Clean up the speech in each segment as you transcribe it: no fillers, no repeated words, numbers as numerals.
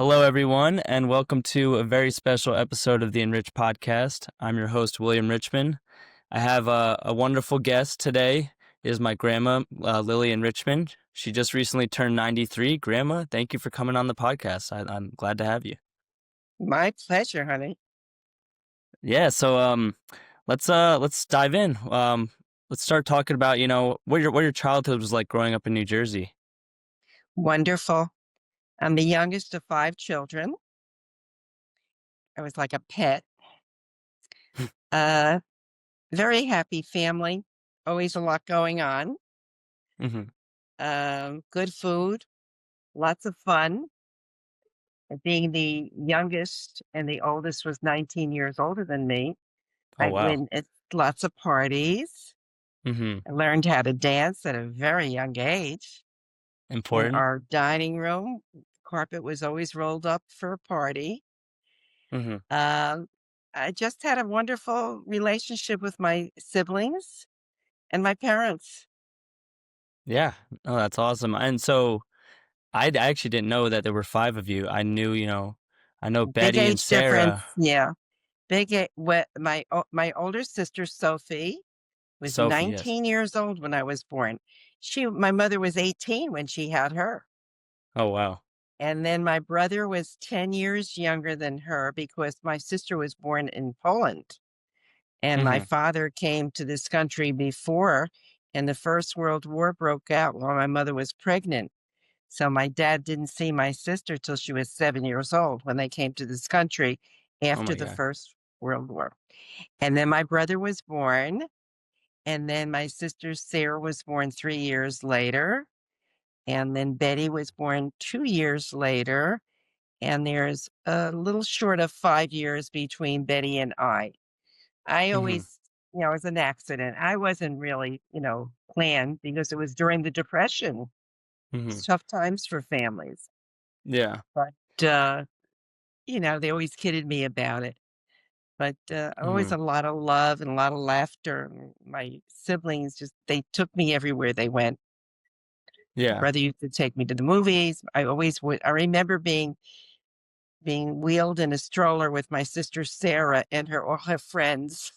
Hello, everyone, and welcome to a very special episode of the Enriched podcast. I'm your host, Lillian Richman. I have a wonderful guest today. It is my grandma, Lillian Richman. She just recently turned 93. Grandma, thank you for coming on the podcast. I'm glad to have you. My pleasure, honey. Yeah, so let's dive in. Let's start talking about what your childhood was like growing up in New Jersey. Wonderful. I'm the youngest of five children. I was like a pet. Uh, Very happy family. Always a lot going on. Hmm. Good food, lots of fun. Being the youngest and the oldest was 19 years older than me. Oh I wow. went at lots of parties. Hmm. I learned how to dance at a very young age. In Important. our dining room, carpet was always rolled up for a party. Hmm. Um, I just had a wonderful relationship with my siblings and my parents. Yeah. Oh, that's awesome. And so I actually didn't know that there were five of you. I know Big Betty and age difference, Sarah. yeah. My older sister Sophie was Sophie, yes. 19 years old when I was born. My mother was 18 when she had her. Oh, wow. And then my brother was 10 years younger than her because my sister was born in Poland. And my Hmm. father came to this country before, and the First World War broke out while my mother was pregnant. So my dad didn't see my sister till she was 7 years old when they came to this country Oh after my the God. First World War. And then my brother was born, and then my sister Sarah was born 3 years later, and then Betty was born 2 years later, and there's a little short of 5 years between Betty and I. I Hmm. always, it was an accident. I wasn't really, planned because it was during the Depression. Hmm. It's tough times for families. Yeah. But, they always kidded me about it. But always Hmm. a lot of love and a lot of laughter. My siblings they took me everywhere they went. My Yeah. brother used to take me to the movies. I always would. I remember being wheeled in a stroller with my sister Sarah and all her friends.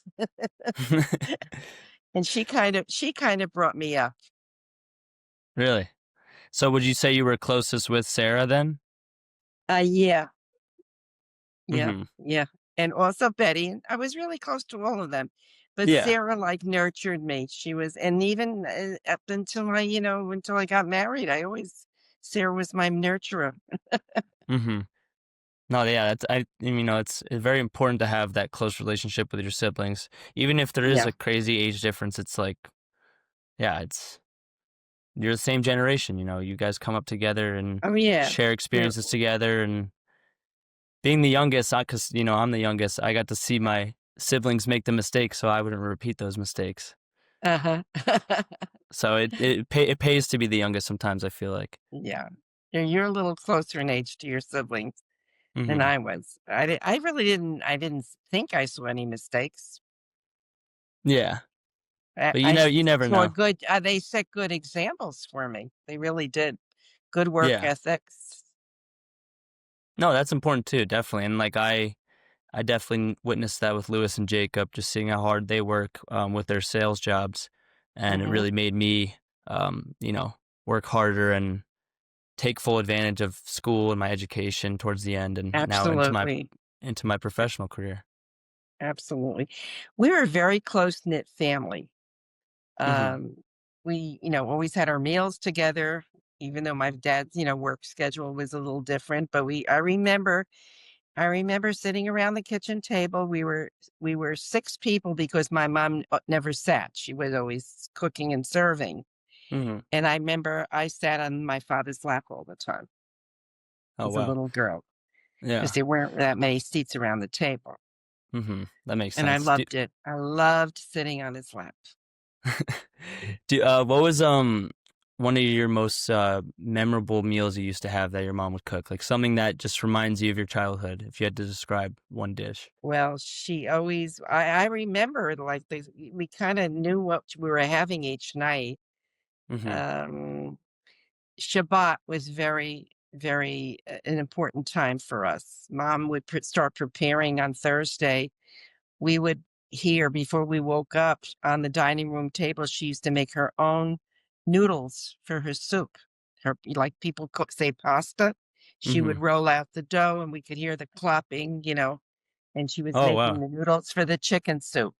And she kind of brought me up. Really? So would you say you were closest with Sarah then? Yeah, yeah, Hmm. yeah. And also Betty. And I was really close to all of them. But Yeah. Sarah like nurtured me. And even up until I got married, Sarah was my nurturer. Hmm. No, yeah, it's very important to have that close relationship with your siblings. Even if there is Yeah. a crazy age difference, it's like, yeah, you're the same generation, you guys come up together and Oh, yeah. share Yeah. experiences together. And being the youngest, because I'm the youngest, I got to see my siblings make the mistakes, so I wouldn't repeat those mistakes. Uh-huh. So it pays to be the youngest sometimes. I feel like. Yeah. You're a little closer in age to your siblings than Hmm. I was. I really didn't think I saw any mistakes. Yeah, but I you never saw know. good they set good examples for me. They really did. Good work Yeah, ethics. no, that's important too, definitely. And like I definitely witnessed that with Lewis and Jacob, just seeing how hard they work with their sales jobs, and it Mhm. really made me, um, you know, work harder and take full advantage of school and my education towards the end, and now Absolutely. into my professional career. Absolutely. We were a very close-knit family. Hmm. Um, we, always had our meals together, even though my dad's, work schedule was a little different. But I remember sitting around the kitchen table. We were six people because my mom never sat. She was always cooking and serving. Hmm. And I remember I sat on my father's lap all the time Oh as a wow, little girl because yeah. there weren't that many seats around the table. That makes And I sense. loved it. I loved sitting on his lap. What was one of your most memorable meals you used to have that your mom would cook? Like something that just reminds you of your childhood, if you had to describe one dish. Well, I remember like we kind of knew what we were having each night. Hmm. Um, Shabbat was very, very an important time for us. Mom would start preparing on Thursday. We would hear before we woke up on the dining room table, she used to make her own noodles for her soup. Her, like people cook, say, pasta. She would Mhm. roll out the dough and we could hear the clopping, and she was Oh, making wow. the noodles for the chicken soup.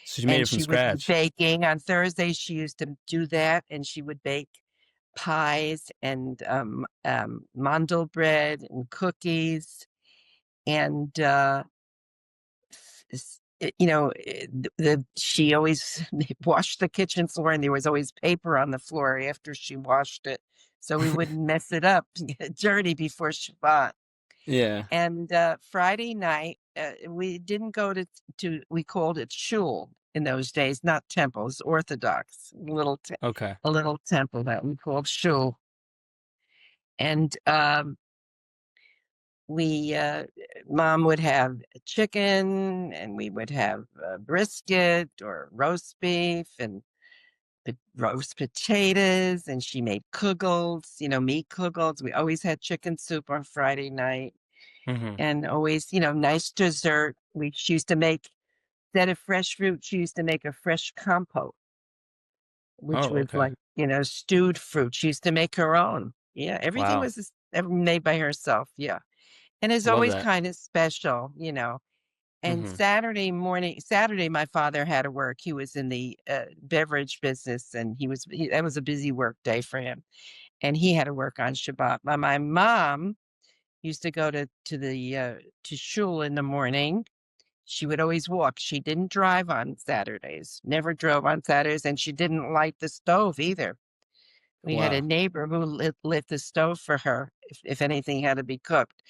So you made And it from she would be scratch. baking on Thursdays. She used to do that, and she would bake pies and mandel bread and cookies. And she always washed the kitchen floor, and there was always paper on the floor after she washed it, so we wouldn't mess it up, get dirty before Shabbat. Yeah. And Friday night, we didn't go to we called it shul in those days, not temples, Orthodox, Okay. a little temple that we called shul. And we mom would have chicken, and we would have brisket or roast beef and roast potatoes, and she made kugels, meat kugels. We always had chicken soup on Friday night, Mhm. and always, nice dessert. She used to make, instead of fresh fruit, she used to make a fresh compote, which Oh, was okay. like, stewed fruit. She used to make her own. Yeah, everything Wow. was made by herself. Yeah. And it's Love always that. kind of special. And Mhm. Saturday, my father had to work. He was in the beverage business, and that was a busy work day for him. And he had to work on Shabbat. But my mom used to go to shul in the morning. She would always walk. She didn't drive on Saturdays, never drove on Saturdays, and she didn't light the stove either. We had a Wow. neighbor who lit the stove for her if anything had to be cooked.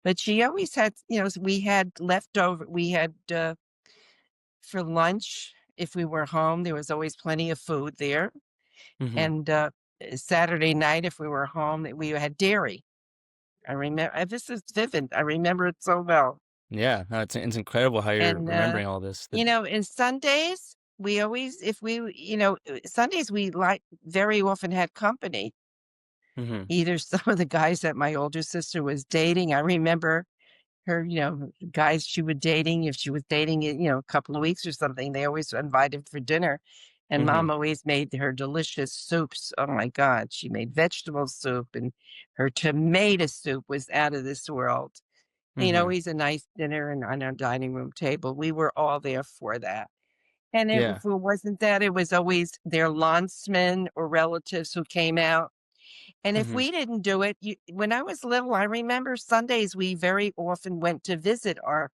But she always had, we had leftover, we had for lunch, if we were home, there was always plenty of food there. Mhm. And Saturday night, if we were home, we had dairy. I remember, this is vivid. I remember it so well. Yeah. No, it's incredible how you're And, remembering all this. and Sundays, we always, Sundays, we like very often had company. Mhm. Either some of the guys that my older sister was dating. I remember her, guys she was dating, if she was dating, a couple of weeks or something, they always invited for dinner. And Mhm. mom always made her delicious soups. Oh my God. She made vegetable soup, and her tomato soup was out of this world. Mhm. Always a nice dinner and on our dining room table. We were all there for that. And Yeah. if it wasn't that, it was always their landsmen or relatives who came out. And if Mhm. we didn't do it, when I was little, I remember Sundays we very often went to visit our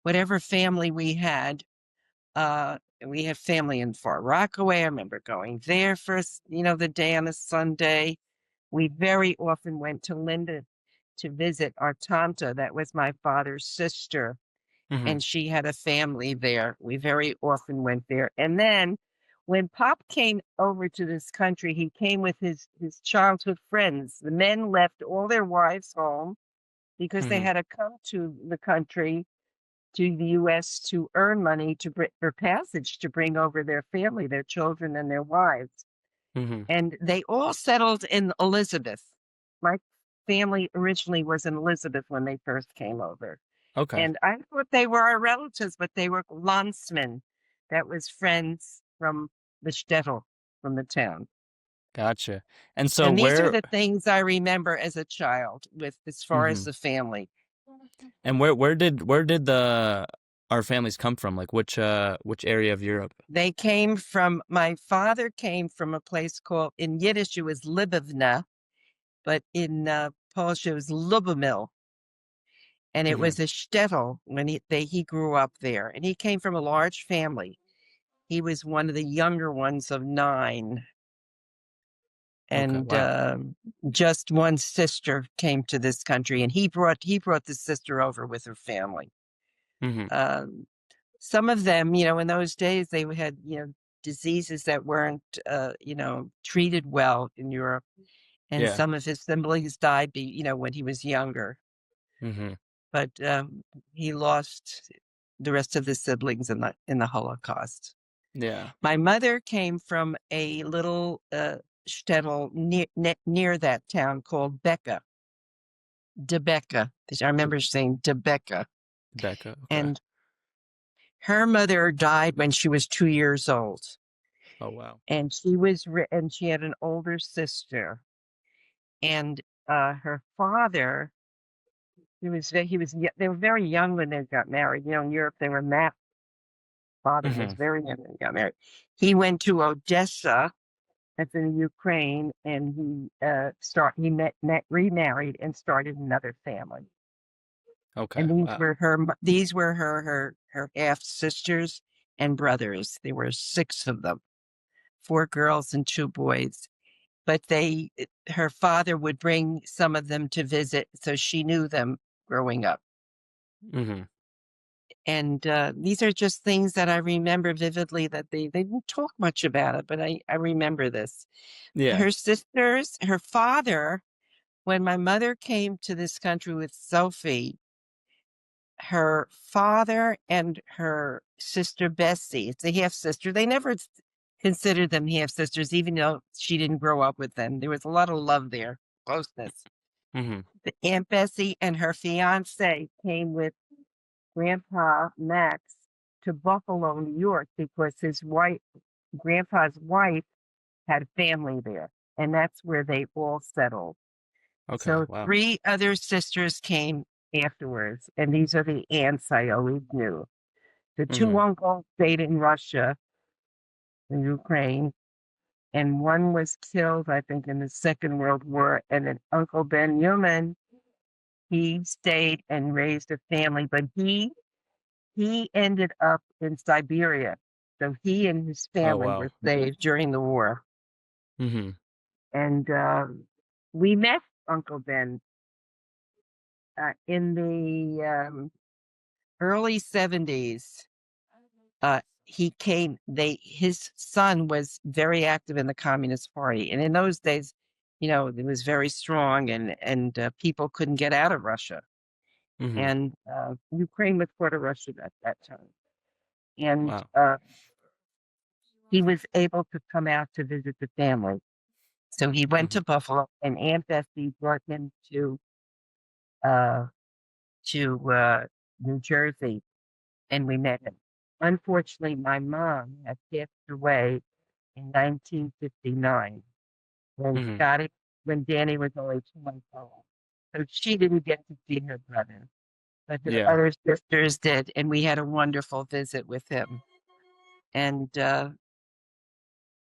whatever family we had. We had family in Far Rockaway. I remember going there first, the day on a Sunday. We very often went to Linda to visit our tanta. That was my father's sister, Mhm. and she had a family there. We very often went there. And then when Pop came over to this country, he came with his childhood friends. The men left all their wives home because they Mhm. had to come to the country, to the US, to earn money for passage to bring over their family, their children and their wives. Mhm. And they all settled in Elizabeth. My family originally was in Elizabeth when they first came over. Okay. And I thought they were our relatives, but they were landsmen. That was friends from the shtetl, from the town. Gotcha. And so And these are where the things I remember as a child with as far as mhm. the family. And where did the our families come from? Like which area of Europe? My father came from a place called, in Yiddish, it was Libovna, but in Polish, it was Lubomil. And it Mhm. was a shtetl when he grew up there. And he came from a large family. He was one of the younger ones of nine. Okay. And Wow. just one sister came to this country, and he brought the sister over with her family. Mhm. Um, some of them, in those days, they had diseases that weren't treated well in Europe, and Yeah. some of his siblings died when he was younger. Mhm. But he lost the rest of his siblings in the Holocaust. Yeah. My mother came from a little shtetl near that town called Becca. Debecca. I remember saying Debecca. Becca. Okay. And her mother died when she was 2 years old. Oh wow. And and she had an older sister. And her father, they were very young when they got married. You know, in Europe, they were father was Hmm. very young when he got married. He went to Odessa, that's in Ukraine, and remarried and started another family. Okay. And Wow. these were her half sisters and brothers. There were six of them, four girls and two boys. But her father would bring some of them to visit, so she knew them growing up. Hmm. And these are just things that I remember vividly that they didn't talk much about it, but I remember this. Yeah. Her father, when my mother came to this country with Sophie, her father and her sister Bessie, it's a half sister. They never considered them half sisters, even though she didn't grow up with them. There was a lot of love there, closeness. Hmm. The Aunt Bessie and her fiance came with Grandpa Max to Buffalo, New York, because Grandpa's wife, had family there, and that's where they all settled. Okay. So Wow. three other sisters came afterwards, and these are the aunts I always knew. The two Hmm. uncles stayed in Russia and Ukraine, and one was killed, I think, in the Second World War. And then Uncle Ben Newman, he stayed and raised a family, but he ended up in Siberia. So he and his Oh family wow. were saved during the war. Hmm. And we met Uncle Ben in the early 70s. He came, his son was very active in the Communist Party. And in those days, you know, it was very strong, and people couldn't get out of Russia. Hmm. And Ukraine was part of Russia at that time. And Wow. he was able to come out to visit the family. So he went Hmm. to Buffalo, and Aunt Bessie brought him uh, to New Jersey, and we met him. Unfortunately, my mom had passed away in 1959 when Hmm. when Danny was only 2 months old. So she didn't get to see her brother, but her Yeah. other sisters did, and we had a wonderful visit with him. And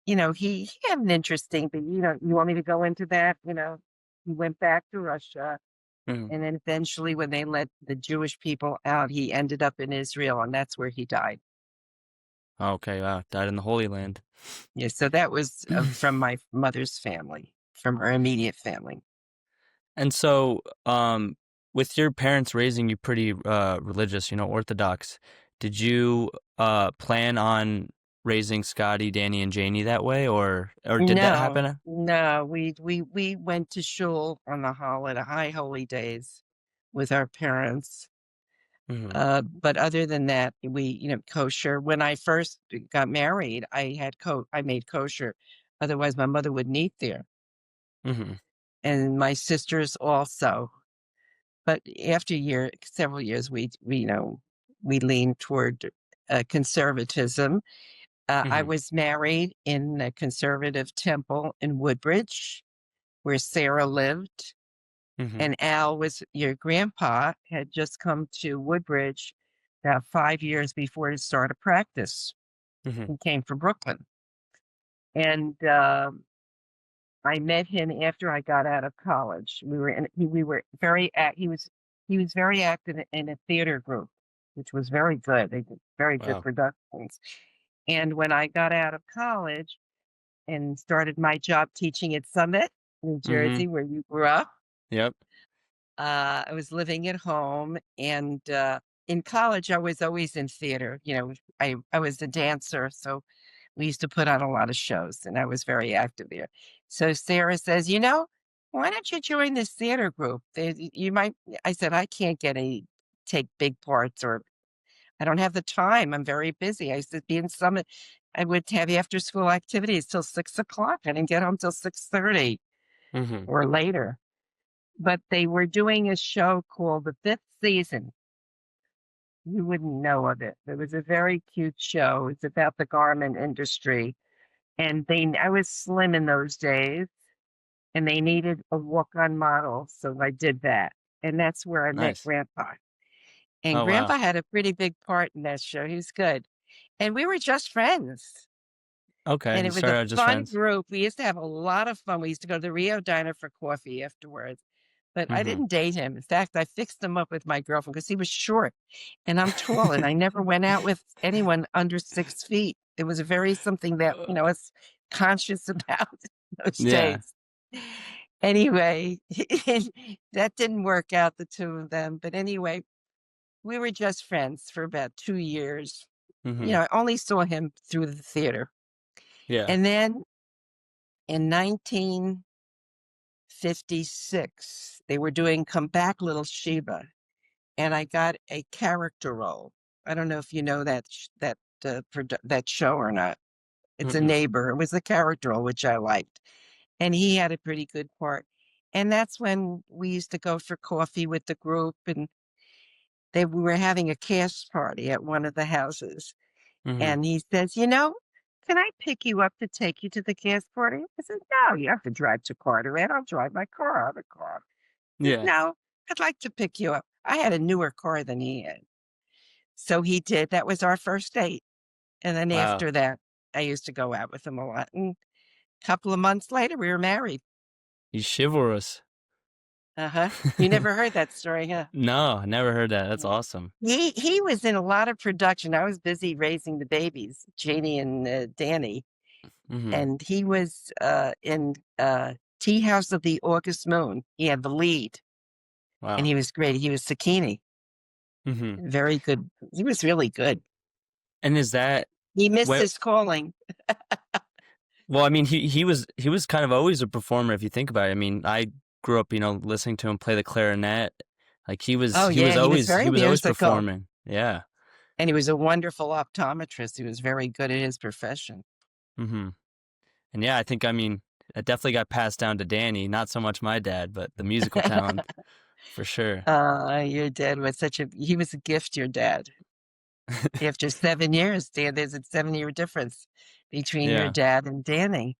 you know, he had an interesting, but you want me to go into that? You know, he went back to Russia, Hmm. and then eventually, when they let the Jewish people out, he ended up in Israel, and that's where he died. Okay. Wow. Died in the Holy Land. Yeah, so that was from my mother's family, from her immediate family. And so, with your parents raising you pretty religious, Orthodox, did you plan on raising Scotty, Danny, and Janie that way, or did that No, happen? no, we went to shul on the high holy days with our parents. Hmm. But other than that, kosher. When I first got married, I made kosher. Otherwise, my mother wouldn't eat there, Hmm. and my sisters also. But after several years, we leaned toward conservatism. I Hmm. was married in a conservative temple in Woodbridge, where Sarah lived. Hmm. And your grandpa had just come to Woodbridge about 5 years before to start a practice. Hmm. He came from Brooklyn. And I met him after I got out of college. We were he was very active in a theater group, which was very good. They did very good Wow. productions. And when I got out of college and started my job teaching at Summit, New Hmm. Jersey, where you grew up, Yep. I was living at home, and in college, I was always in theater. You know, I was a dancer, so we used to put on a lot of shows, and I was very active there. So Sarah says, why don't you join this theater group? You might. I said, I can't take big parts, or I don't have the time. I'm very busy. I used to be in Summit. I would have after school activities till 6 o'clock. I didn't get home till 6:30 Hmm. or later. but they were doing a show called The Fifth Season. You wouldn't know of it. It was a very cute show. It's about the garment industry. And I was slim in those days, and they needed a walk-on model, so I did that. And that's where I met Nice. Grandpa. And Oh wow. Grandpa had a pretty big part in that show. He was good. And we were just friends. Okay, And you it was a started out just fun friends. group. We used to have a lot of fun. We used to go to the Rio Diner for coffee afterwards. But I Mm-hmm. didn't date him. In fact, I fixed him up with my girlfriend because he was short and I'm tall, and I never went out with anyone under 6 feet. It was very something that, I was conscious about those Yeah. days. Anyway, that didn't work out, the two of them. But anyway, we were just friends for about 2 years. Mm-hmm. I only saw him through the theater. Yeah. And then in 1956, they were doing Come Back, Little Sheba, and I got a character role. I don't know if you know that show or not. It's a Mm-mm. neighbor. It was a character role, which I liked, and he had a pretty good part. And that's when we used to go for coffee with the group, and we were having a cast party at one of the houses. Mm-hmm. And he says, can I pick you up to take you to the cast party? I said, no, you have to drive to Carteret. I'll drive my car. I have a car. He said, Yeah. no, I'd like to pick you up. I had a newer car than he had. So he did. That was our first date. And then Wow. after that, I used to go out with him a lot. And a couple of months later, we were married. He's chivalrous. Uh-huh. You never heard that story, huh? No, I never heard that. That's awesome. He was in a lot of production. I was busy raising the babies, Janie and Danny. Mm-hmm. And he was in Tea House of the August Moon. He had the lead, and Wow. he was great. He was Sakini. Mm-hmm. Very good. He was really good. And is that He missed what? his calling. Well, I mean, he was kind of always a performer if you think about it. I mean, I grew up, listening to him play the clarinet. Like he was Oh, he was yeah, he was always he very was always musical. performing. Yeah. And he was a wonderful optometrist. He was very good at his profession. Mm-hmm. And yeah, I think I mean it definitely got passed down to Danny. Not so much my dad, but the musical talent for sure. Your dad was he was a gift, your dad. After 7 years, Dan, there's a 7 year difference between your Yeah. dad and Danny.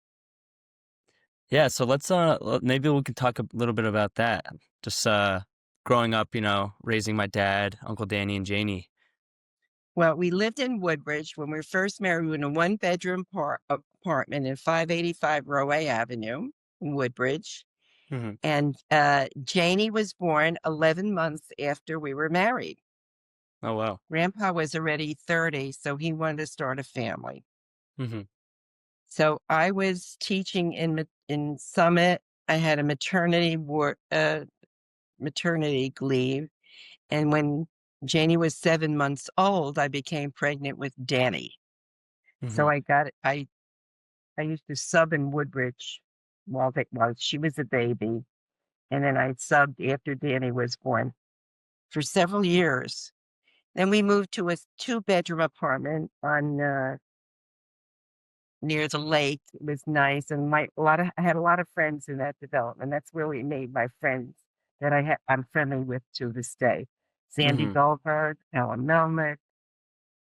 Yeah, so let's maybe we can talk a little bit about that. Just growing up, raising my dad, Uncle Danny and Janie. Well, we lived in Woodbridge when we were first married. We were in a one-bedroom apartment in 585 Roway Avenue in Woodbridge. Hmm. And Janie was born 11 months after we were married. Oh wow. Grandpa was already 30, so he wanted to start a family. Hmm. So I was teaching in Summit. I had a maternity leave, and when Janie was 7 months old, I became pregnant with Danny. So Hmm. I used to sub in Woodbridge while she was a baby, and then I subbed after Danny was born for several years. Then we moved to a two-bedroom apartment on near the lake. It was nice, and I had a lot of friends in that development. That's where we made my friends that I'm friendly with to this day. Sandy Hmm. Goldberg, Ellen Melnick,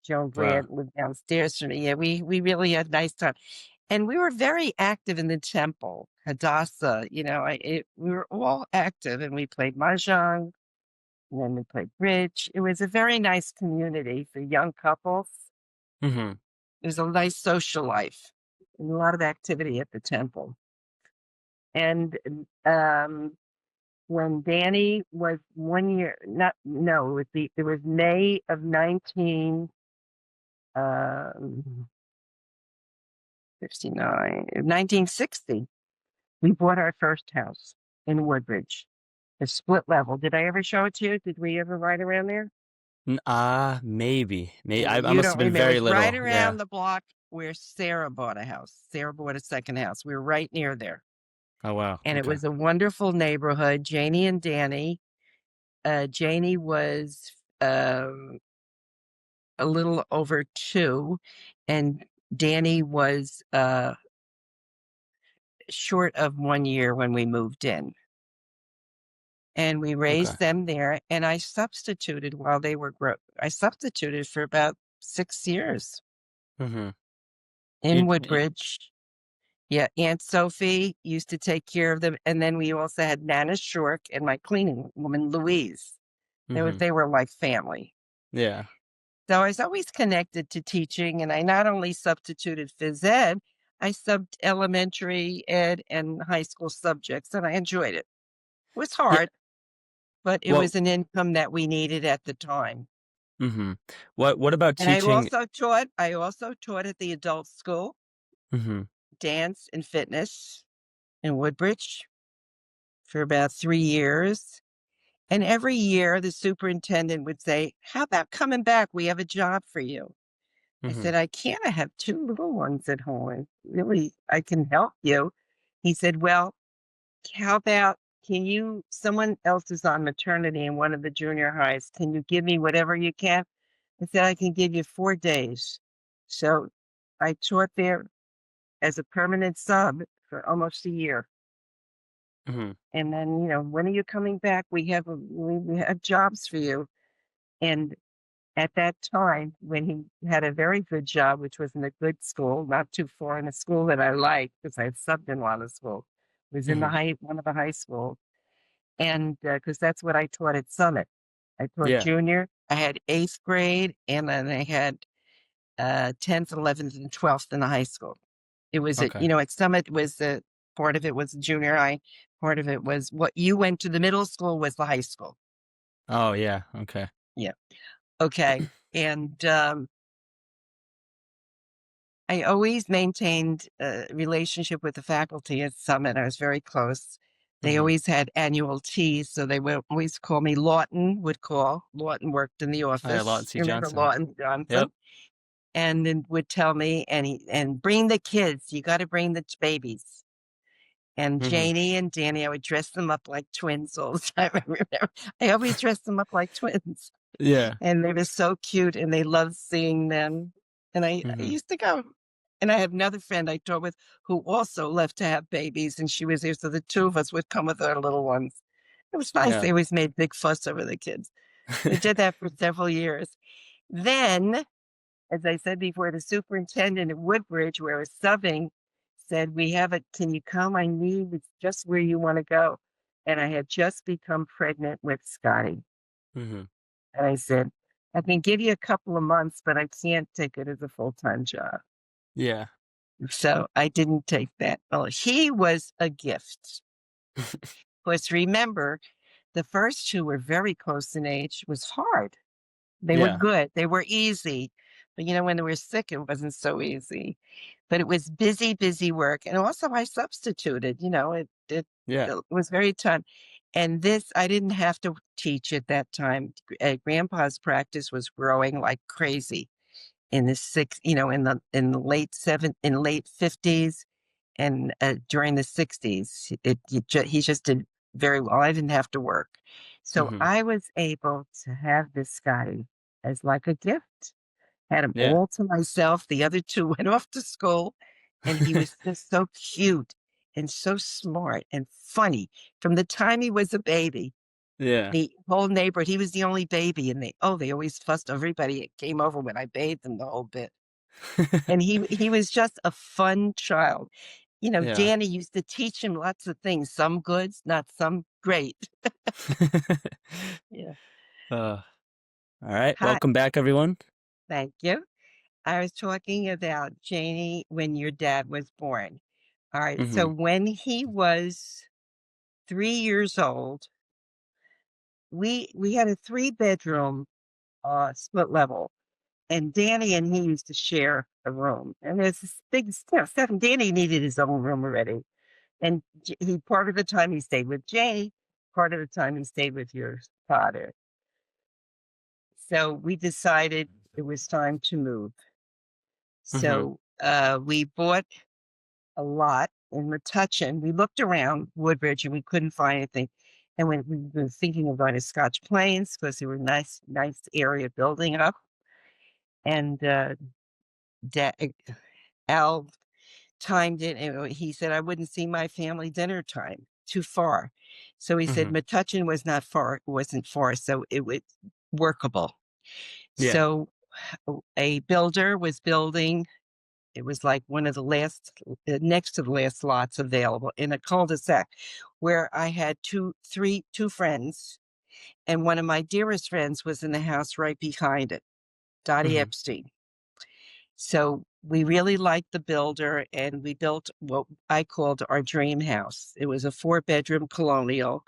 Joan Wow. Grant lived downstairs from me. Yeah, we really had a nice time. And we were very active in the temple, Hadassah. We were all active, and we played mahjong, and then we played bridge. It was a very nice community for young couples. Hmm. It was a nice social life and a lot of activity at the temple. And when Danny was 1 year, not no, it was May of 1960. We bought our first house in Woodbridge, a split level. Did I ever show it to you? Did we ever ride around there? Maybe. Maybe I You must have don't been remember. very It's right little. Yeah. around the block where Sarah bought a house. Sarah bought a second house. We were right near there. Oh wow. And it Okay. was a wonderful neighborhood. Janie and Danny. Janie was a little over 2, and Danny was short of 1 year when we moved in. and we Okay. raised them there. And I substituted while they were I substituted for about 6 years Mm-hmm. in You, Woodbridge. Yeah, Aunt Sophie used to take care of them, and then we also had Nana Shork and my cleaning woman Louise. mm-hmm. They were like family. Yeah. So I was always connected to teaching, and I not only substituted phys ed, I subbed elementary ed and high school subjects, and I enjoyed it. It was Yeah. hard, but it Well, was an income that we needed at the time. mm-hmm. What about And teaching? I also taught at the adult school, Mm-hmm. dance and fitness in Woodbridge for about 3 years. And every year the superintendent would say, "How about coming back? We have a job for you." I Mm-hmm. said, "I can't. I have two little ones at home. Really, I can help you." He said, "Well, how about someone else is on maternity in one of the junior highs. Can you give me whatever you can?" I said, "I can give you 4 days." So I taught there as a permanent sub for almost a year. Mm-hmm. And then, when are you coming back? We have jobs for you. And at that time, when he had a very good job, which was in a good school, not too far in a school that I liked, because I had subbed in a lot of school, was in Mm-hmm. one of the high schools. And because that's what I taught at Summit. I taught Yeah. junior, I had eighth grade, and then I had 10th, 11th, and 12th in the high school. It was, Okay. at Summit was part of it was junior high, part of it was what you went to the middle school was the high school. Oh, yeah. Okay. Yeah. Okay. And I always maintained a relationship with the faculty at Summit. I was very close. They Mm-hmm. always had annual teas, so they would always call me Lawton, would call. Lawton worked in the I Lot office. C. You remember Johnson. Lawton Johnson? Yep. And then would tell me, and bring the kids. You got to bring the babies. And Mm-hmm. Janie and Danny, I would dress them up like twins all the time. I remember I always dressed them up like twins. Yeah. And they were so cute and they loved seeing them. And I Mm-hmm. used to go. And I have another friend I taught with who also left to have babies, and she was here. So the two of us would come with our little ones. It was nice. Yeah. They always made big fuss over the kids. We did that for several years. Then, as I said before, the superintendent at Woodbridge, where I was subbing, said, can you come? I need, it's just where you want to go. And I had just become pregnant with Scotty. Mm-hmm. And I said, "I can give you a couple of months, but I can't take it as a full-time job." Yeah. So I didn't take that. Oh, he was a gift. Of course, remember, the first two were very close in age. It was hard. They were Yeah. good. They were easy. But when they were sick, it wasn't so easy. But it was busy, busy work. And also I substituted, Yeah. it was very tough. And this, I didn't have to teach at that time. Grandpa's practice was growing like crazy in in the late 50s and during the 60s. He just did very well. I didn't have to work. So Mm-hmm. I was able to have this guy as like a gift. Had him Yeah. all to myself. The other two went off to school, and he was just so cute and so smart and funny from the time he was a baby. Yeah. The whole neighborhood, he was the only baby, and they always fussed. Everybody came over when I bathed them the whole bit. And he was just a fun child. Yeah. Danny used to teach him lots of things, some good, not some great. Yeah. All right. Hi, Welcome back, everyone. thank you. I was talking about Janie when your dad was born. All right. So Mm-hmm. when he was 3 years old, we had a three-bedroom split level. And Danny and he used to share a room. And there's this big stuff. Danny needed his own room already. And he part of the time he stayed with Janie, part of the time he stayed with your father. So we decided it was time to move. Mm-hmm. So we bought a lot in Metuchen. We looked around Woodbridge and we couldn't find anything. And when we were thinking of going to Scotch Plains because they were nice area building up. And Al timed it, and he said I wouldn't see my family dinner time too far. So he said Mhm. Metuchen was not far, wasn't far, so it was workable. Yeah. So a builder was building. It was like one of the last, next to the last lots available in a cul-de-sac where I had two friends, and one of my dearest friends was in the house right behind it, Dottie Mhm. Epstein. So we really liked the builder, and we built what I called our dream house. It was a 4-bedroom colonial.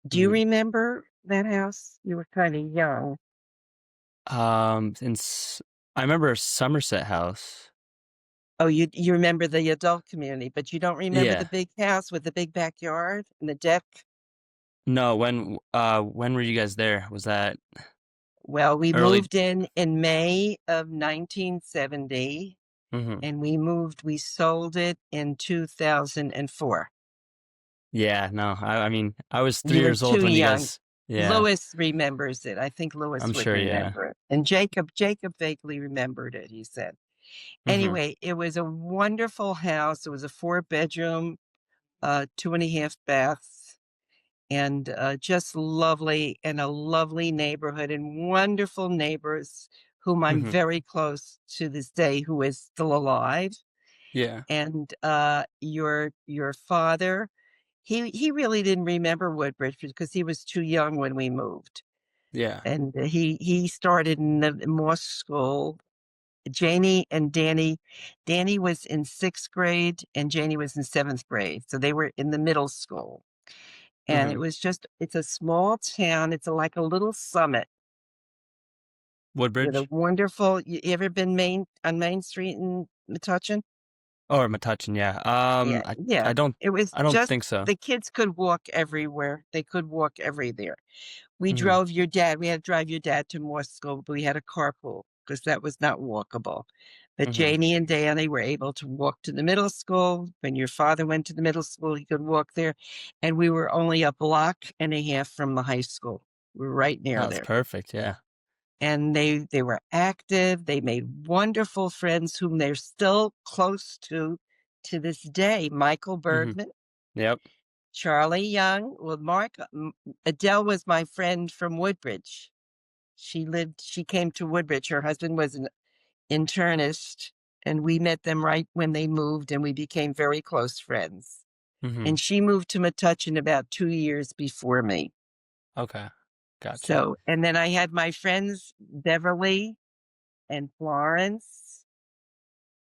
Do you Mhm. remember that house? You were kind of young. In I remember Somerset House. Oh, you remember the adult community, but you don't remember the Yeah. big house with the big backyard and the deck? No, when were you guys there? Was that Well, we early? moved in May of 1970, Mhm. and we sold it in 2004. Yeah, no. I mean, I was 3 You were years old too when you young. guys. Yeah, Lewis remembers it. I think I'm Lewis would sure, yeah. remember it. And Jacob vaguely remembered it, he said. Mhm. Anyway, it was a wonderful house. It was a 4-bedroom, 2.5 baths, and just lovely, and a lovely neighborhood and wonderful neighbors whom I'm Mhm. very close to this day, who is still alive. Yeah. And your father, he really didn't remember Woodbridge because he was too young when we moved. Yeah. And he started in the Morse school. Janie and Danny was in 6th grade and Janie was in 7th grade. So they were in the middle school. And Mhm. it's a small town. It's like a little summit with a Woodbridge wonderful, you ever been on Main Street in Metuchen? or Metuchen, yeah. Yeah, I yeah. I don't It was I don't just think so. the kids could walk everywhere. They could walk everywhere. Mhm. We had to drive your dad to more school, but we had a carpool because that was not walkable. But Mhm. Janie and Danny were able to walk to the middle school. When your father went to the middle school, he could walk there. And we were only a block and a half from the high school. We were right near Oh, it's there. perfect, yeah. And they were active. They made wonderful friends whom they're still close to this day. Michael Mhm. Bergman, Yep. Charlie Young. Well, Adele was my friend from Woodbridge. She came to Woodbridge. Her husband was an internist, and we met them right when they moved, and we became very close friends. Mhm. And she moved to Metuchen about 2 years before me. Okay. Gotcha. So, and then I had my friends Beverly and Florence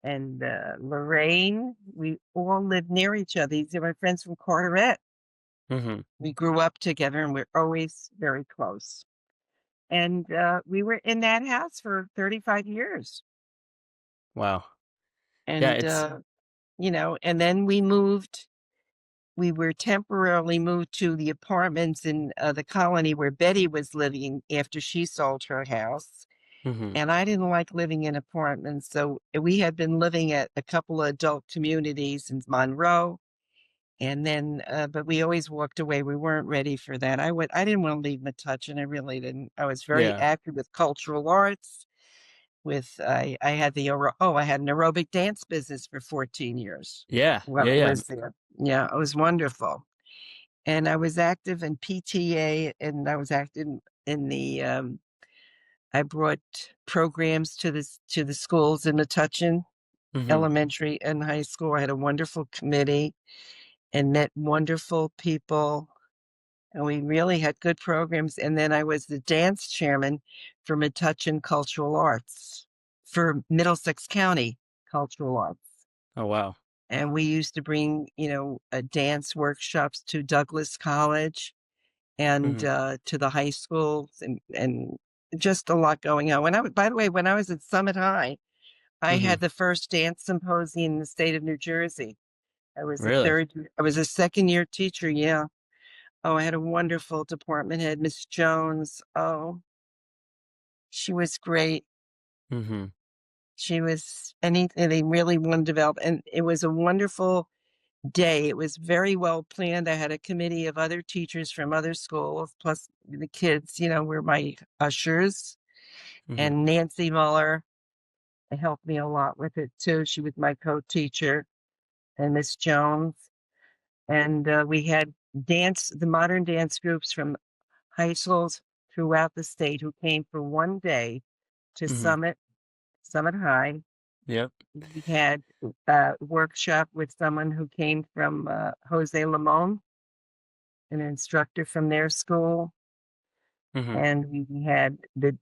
and Lorraine. We all lived near each other. These are my friends from Carteret. Mhm. We grew up together, and we're always very close. And we were in that house for 35 years. Wow. Yeah, And, it's and then we were temporarily moved to the apartments in the colony where Betty was living after she sold her house. Mhm. And I didn't like living in apartments. So we had been living at a couple of adult communities in Monroe. And then, but we always walked away. We weren't ready for that. I didn't want to leave Metuchen. I really didn't. I was very Yeah. active with cultural arts. I had I had an aerobic dance business for 14 years Yeah. while Yeah, I yeah. was there. Yeah, it was wonderful. And I was active in PTA, and I was active in the I brought programs to the schools in Metuchen, Mhm. elementary and high school. I had a wonderful committee and met wonderful people, and we really had good programs. And then I was the dance chairman for Metuchen Cultural Arts for Middlesex County Cultural Arts. Oh, wow. And we used to bring, dance workshops to Douglas College and Mhm. to the high schools, and just a lot going on. By the way, when I was at Summit High, I Mhm. had the first dance symposium in the state of New Jersey. Really? I was a second-year teacher. Yeah. Oh, I had a wonderful department head, Miss Jones. Oh, she was great. Mhm. She was anything they really wanted to develop. And it was a wonderful day. It was very well planned. I had a committee of other teachers from other schools, plus the kids, were my ushers. Mhm. And Nancy Muller helped me a lot with it too. She was my co-teacher, and Miss Jones. And we had the modern dance groups from high schools throughout the state who came for one day to Mm-hmm. Summit High. Yep. We had a workshop with someone who came from Jose Limon, an instructor from their school. Mm-hmm. And we had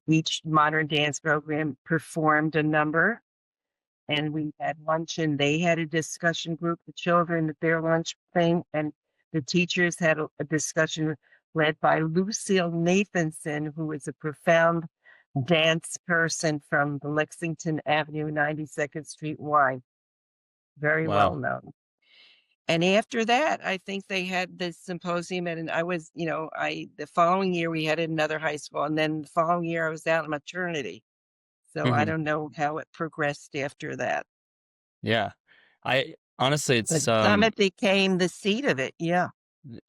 each modern dance program performed a number. And we had lunch, and they had a discussion group, the children at their lunch thing, and the teachers had a discussion led by Lucille Nathanson, who is a profound dance person from the Lexington Avenue, 92nd Street Y, very well Wow. known. And after that, I think they had this symposium, and I was, the following year we had it in another high school, and then the following year I was out on maternity. So I Mm-hmm. don't know how it progressed after that. Yeah. I honestly, But Summit became the seat of it. Yeah.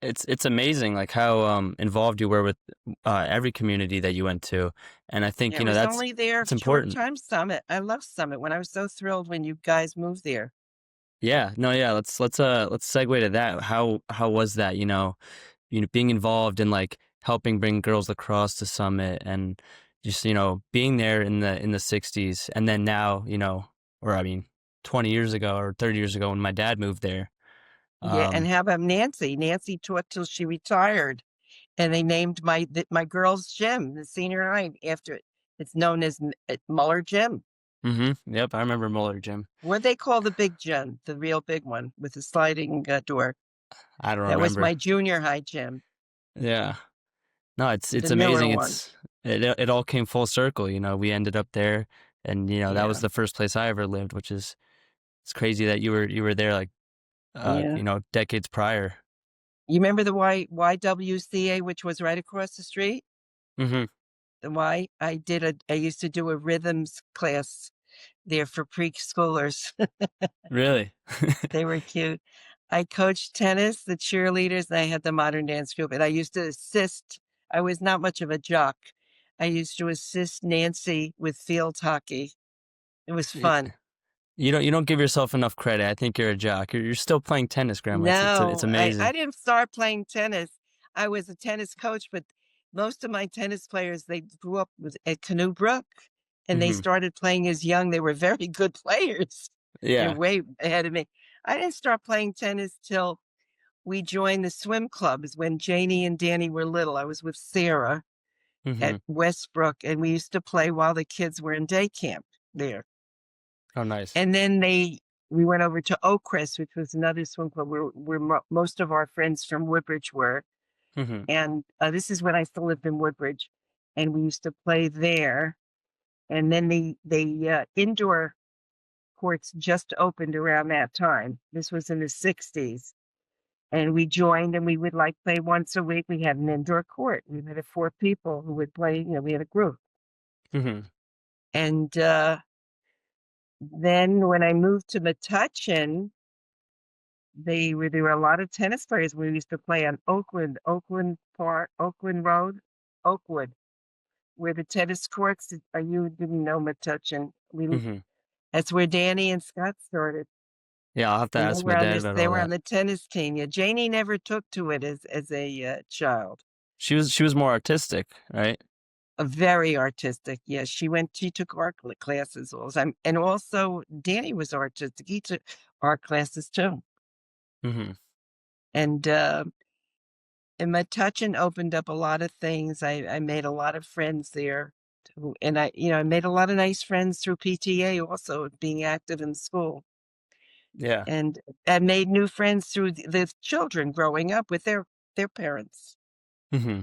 it's amazing like how involved you were with every community that you went to, and I think Yeah, it was that's only there it's short important. time. Summit. I love Summit. When I was so thrilled when you guys moved there. Yeah, no, yeah. Let's segue to that. How was that? Being involved in like helping bring girls lacrosse to Summit, and just being there in the '60s, and then now or I mean 20 years ago or 30 years ago when my dad moved there. Yeah, and Um, how about Nancy? Nancy taught till she retired, and they named my girls' gym, the senior high, after it. It's known as Muller Gym. yep, I remember Muller Gym. What they call the big gym, the real big one with the sliding door. I don't That was remember. my junior high gym, Yeah. No, it's the newer amazing. one. It all came full circle. We ended up there, and that was Yeah, the first place I ever lived, which is it's crazy that you were there like yeah. decades prior. You remember the YWCA, which was right across the street? Hmm. The Y. I used to do a rhythms class there for preschoolers. Really? They were cute. I coached tennis, the cheerleaders, and I had the modern dance group. And I used to assist. I was not much of a jock. I used to assist Nancy with field hockey. It was Y- fun. you don't give yourself enough credit. I think you're a jock. You're still playing tennis, Grandma. It's No, I amazing. didn't start playing tennis. I was a tennis coach, but most of my tennis players, they grew up at Canoe Brook and they Hmm. started playing as young. They were very good players. They're Yeah. way ahead of me. I didn't start playing tennis till we joined the swim clubs when Janie and Danny were little. I was with Sarah Hmm. at Westbrook, and we used to play while the kids were in day camp there. Oh, nice. And then we went over to Oakcrest, which was another swim club where most of our friends from Woodbridge were. Hmm. And this is when I still lived in Woodbridge, and we used to play there. And then the indoor courts just opened around that time. This was in the '60s, and we joined, and we would like play once a week. We had an indoor court. We had 4 people who would play. We had a group, Hmm. and then when I moved to Metuchen, there were a lot of tennis players. We used to play on Oakland Park, Oakland Road, Oakwood, where the tennis courts. You didn't know Metuchen. Hmm. That's where Danny and Scott started, Yeah, I'll have to and ask my dad about they all were on that. the tennis team. Yeah, Janie never took to it as a child. She was more artistic, right? A very artistic. Yes, she took art classes all the time, and also Danny was artistic. He took art classes too, Hmm. and Metuchen opened up a lot of things. I made a lot of friends there, too, and I made a lot of nice friends through PTA also, being active in school, Yeah. and I made new friends through the children growing up with their parents. Hmm.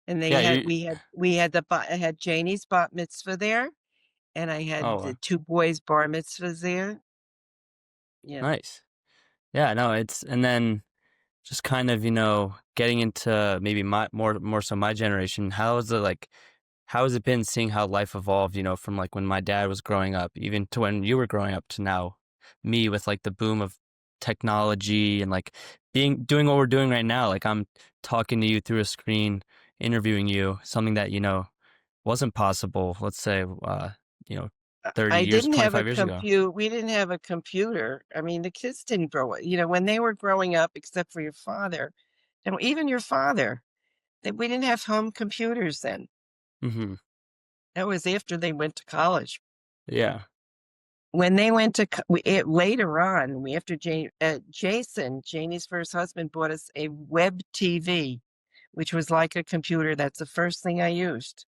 And Yeah. You. we had I had Janie's bat mitzvah there, and I had Oh, the 2 boys' bar mitzvahs there. Yeah. nice. Yeah. No. And then just kind of getting into maybe my more so my generation. How has it been seeing how life evolved, from like when my dad was growing up, even to when you were growing up to now, me with like the boom of technology and like doing what we're doing right now. Like I'm talking to you through a screen, interviewing you, something that, wasn't possible, let's say, you know, 30 I years, didn't have a 25 years ago. compute we didn't have a computer. I mean, the kids didn't grow up when they were growing up, except for your father, And even your father, that we didn't have home computers then. Mm-hmm. That was after they went to college. Yeah. When they went to later on, we after Jason, Janie's first husband, bought us a web TV, which was like a computer. That's the first thing I used.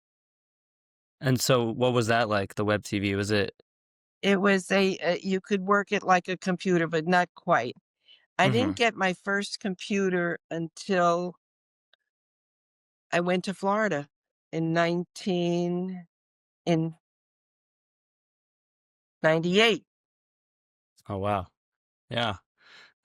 And so, what was that like? The web TV? Was it? It was you could work it like a computer, but not quite. I Mm-hmm. didn't get my first computer until I went to Florida in 98. Oh wow. Yeah.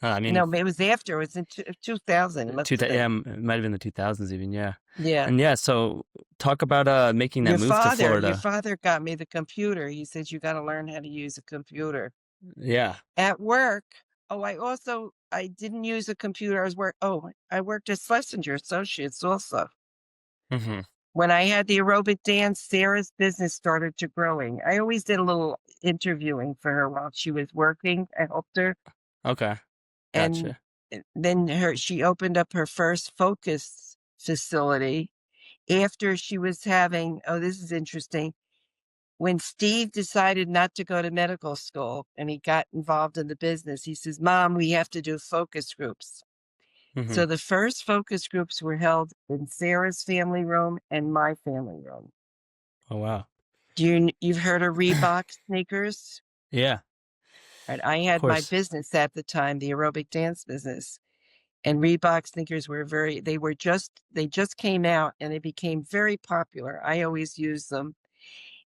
I mean, No, it was after. It was in 2000. It must have yeah, been. it might have been the 2000s even. Yeah. Yeah. And yeah, so talk about making that move to Your Florida. father got me the computer. He says you got to learn how to use a computer. Yeah. At work, oh, I didn't use a computer. I worked at Schlesinger Associates also. Mm-hmm. When I had the aerobic dance, Sarah's business started to growing. I always did a little interviewing for her while she was working. I helped her. Okay. And Gotcha. then she opened up her first focus facility after she was having, oh, this is interesting. When Steve decided not to go to medical school and he got involved in the business, he says, Mom, we have to do focus groups. Mm-hmm. So the first focus groups were held in Sarah's family room and my family room. Oh wow. You've heard of Reebok sneakers? Yeah. Right. I Of had my course. business at the time, the aerobic dance business. And Reebok sneakers were they just came out and they became very popular. I always used them.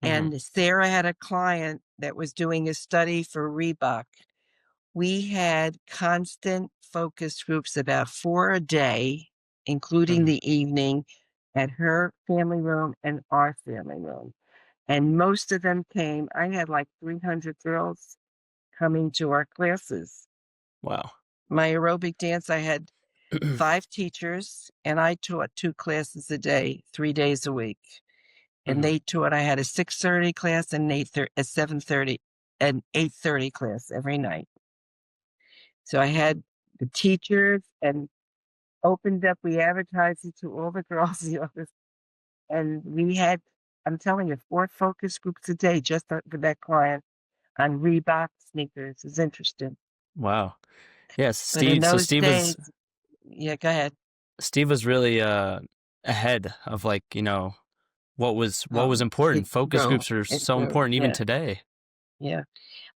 Mm-hmm. And Sarah had a client that was doing a study for Reebok. We had constant focus groups, about 4 a day, including Mm-hmm. the evening, at her family room and our family room. And most of them came. I had like 300 girls coming to our classes. Wow. My aerobic dance, I had 5 teachers, and I taught 2 classes a day, 3 days a week. And Mm-hmm. they taught I had a 6:30 class and a 7:30 and 8:30 class every night. So I had the teachers and opened up, we advertised it to all the girls in the office, and we had, I'm telling you, 4 focus groups a day just for that client on Reebok sneakers. It's interesting. Wow. Yes, But in Steve. So those days, yeah, go ahead. Steve was really ahead of like, what was It important. Focus grew. groups are It so grew. important even Yeah. today. Yeah.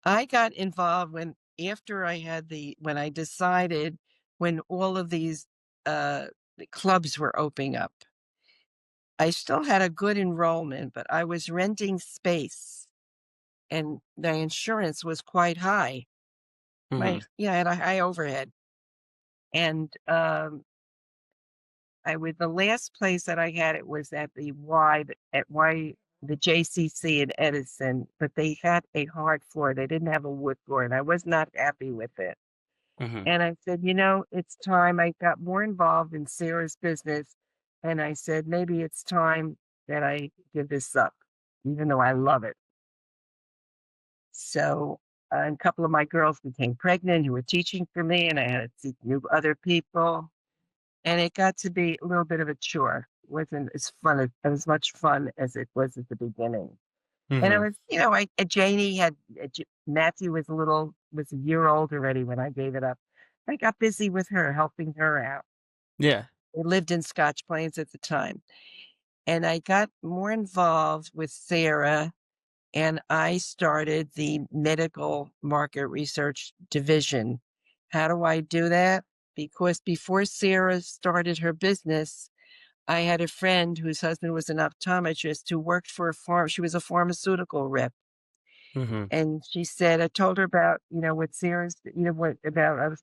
I got involved after I had when I decided, when all of these the clubs were opening up. I still had a good enrollment, but I was renting space and the insurance was quite high. Mm-hmm. I had a high overhead. And the last place that I had it was at the JCC in Edison, but they had a hard floor. They didn't have a wood floor, and I was not happy with it. Mm-hmm. And I said, it's time. I got more involved in Sarah's business. And I said, maybe it's time that I give this up, even though I love it. So a couple of my girls became pregnant who were teaching for me, and I had to seek new other people. And it got to be a little bit of a chore. It wasn't as much fun as it was at the beginning. And it Mm-hmm. was, Janie Matthew was a year old already when I gave it up. I got busy with her, helping her out. Yeah. We lived in Scotch Plains at the time. And I got more involved with Sarah, and I started the medical market research division. How do I do that? Because before Sarah started her business, I had a friend whose husband was an optometrist who worked for she was a pharmaceutical rep. Mm-hmm. And she said, I told her about, what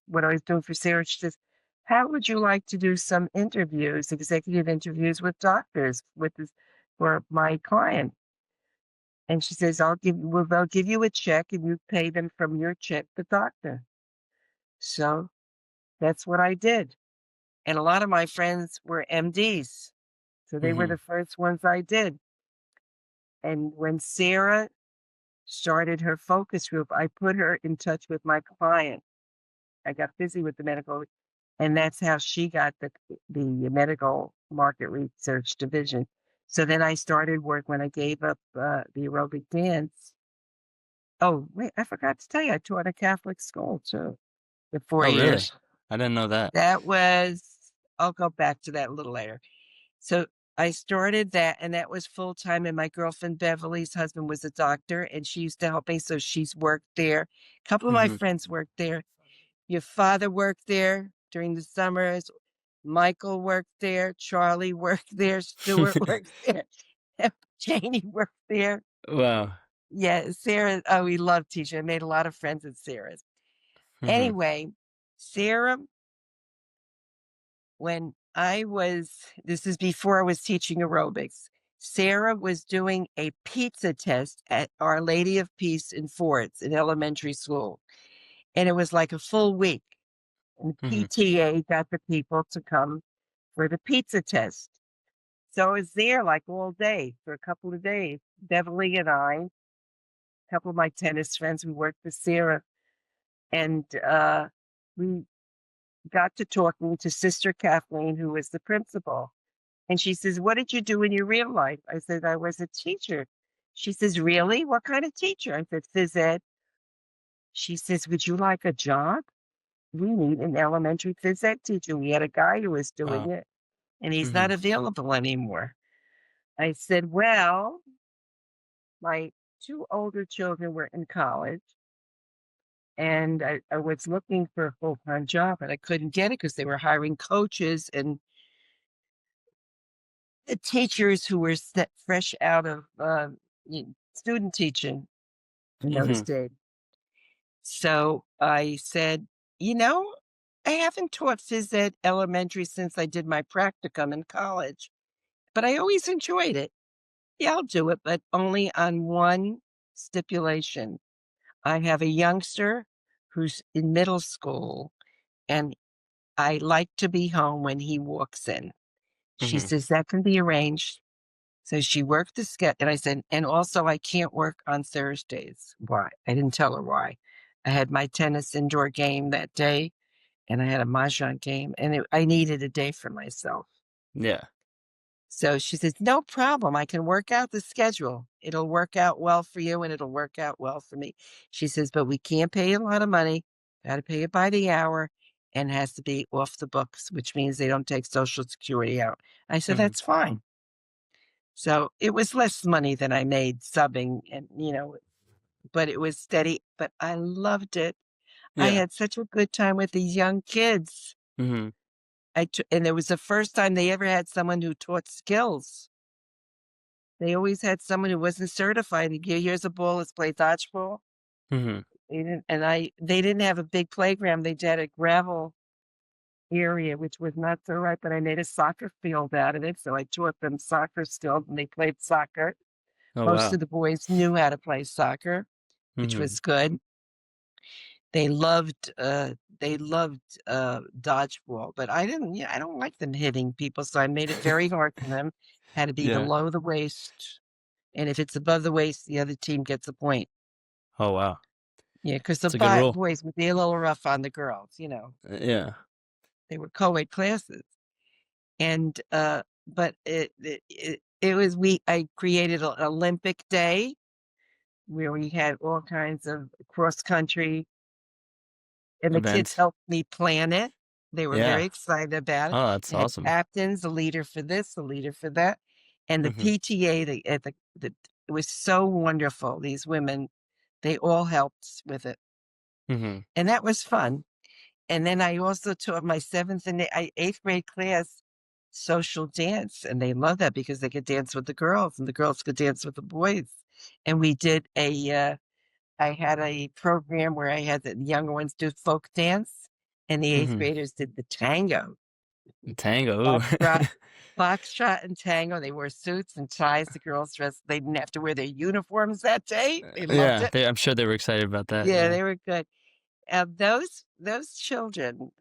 what I was doing for Sarah. She says, how would you like to do some executive interviews with doctors for my client? And she says, they'll give you a check and you pay them from your check, the doctor. So that's what I did. And a lot of my friends were MDs. So they were Mm-hmm. the first ones I did. And when Sarah started her focus group, I put her in touch with my client. I got busy with the medical. and that's how she got the medical market research division. So then I started work when I gave up the aerobic dance. Oh, wait, I forgot to tell you, I taught a Catholic school too for four Oh, really? years. I didn't know that. That was, I'll go back to that a little later. So I started that, and that was full time. And my girlfriend Beverly's husband was a doctor, and she used to help me. So she's worked there. A couple of my Hmm. friends worked there. Your father worked there during the summers. Michael worked there. Charlie worked there. Stuart worked there. Janie worked there. Wow. Yeah, Sarah. Oh, we loved teaching. I made a lot of friends at Sarah's. Hmm. Anyway, Sarah, when this is before I was teaching aerobics, Sarah was doing a pizza test at Our Lady of Peace in Fords in elementary school. And it was like a full week. And Hmm. PTA got the people to come for the pizza test. So I was there like all day for a couple of days. Beverly and I, a couple of my tennis friends, we worked with Sarah. And we got to talking to Sister Kathleen, who was the principal. And she says, "What did you do in your real life?" I said, "I was a teacher." She says, "Really? What kind of teacher?" I said, "Phys ed." She says, "Would you like a job? We need an elementary phys ed teacher." We had a guy who was doing Wow. it, and he's Hmm. not available anymore. I said, "Well, my two older children were in college, and I was looking for a full-time job, and I couldn't get it because they were hiring coaches and the teachers who were fresh out of student teaching in those Hmm. days." So I said, "You know, I haven't taught phys ed elementary since I did my practicum in college, but I always enjoyed it. Yeah, I'll do it, but only on one stipulation. I have a youngster who's in middle school, and I like to be home when he walks in." She Hmm. says, "That can be arranged." So she worked the schedule, and I said, "And also I can't work on Thursdays." Why? I didn't tell her why. I had my tennis indoor game that day, and I had a mahjong game, and I needed a day for myself. Yeah. So she says, "No problem. I can work out the schedule. It'll work out well for you, and it'll work out well for me." She says, "But we can't pay you a lot of money. Got to pay it by the hour, and it has to be off the books, which means they don't take Social Security out." I said, Hmm. "That's fine." So it was less money than I made subbing, and but it was steady. But I loved it. I Yeah. had such a good time with these young kids. Hmm. And it was the first time they ever had someone who taught skills. They always had someone who wasn't certified. Here's a ball, let's play dodgeball. Hmm. They didn't have a big playground. They had a gravel area, which was not so right, but I made a soccer field out of it. So I taught them soccer skills, and they played soccer. Oh, Most wow. of the boys knew how to play soccer, which Hmm. was good. They loved dodgeball, but I didn't, I don't like them hitting people, so I made it very hard for them. Had to be Yeah. below the waist, and if it's above the waist, the other team gets a point. Oh, wow. Yeah, because the It's a good rule. boys would be a little rough on the girls, Yeah. they were co-ed classes. And but it was we I created an Olympic day where we had all kinds of cross country, and the kids Events. helped me plan it. They were very Yeah. excited about it. Oh, that's I had awesome. captains, a leader for this, a leader for that, and the Hmm. PTA. It was so wonderful. These women, they all helped with it, Hmm. and that was fun. And then I also taught my seventh and eighth grade class social dance, and they loved that because they could dance with the girls, and the girls could dance with the boys. And we did I had a program where I had the younger ones do folk dance, and the eighth Hmm. graders did the tango, Tango. Ooh. foxtrot, foxtrot and tango. They wore suits and ties. The girls dressed. They didn't have to wear their uniforms that day. They loved Yeah. it. I'm sure they were excited about that. Yeah, Yeah. they were good. Those children.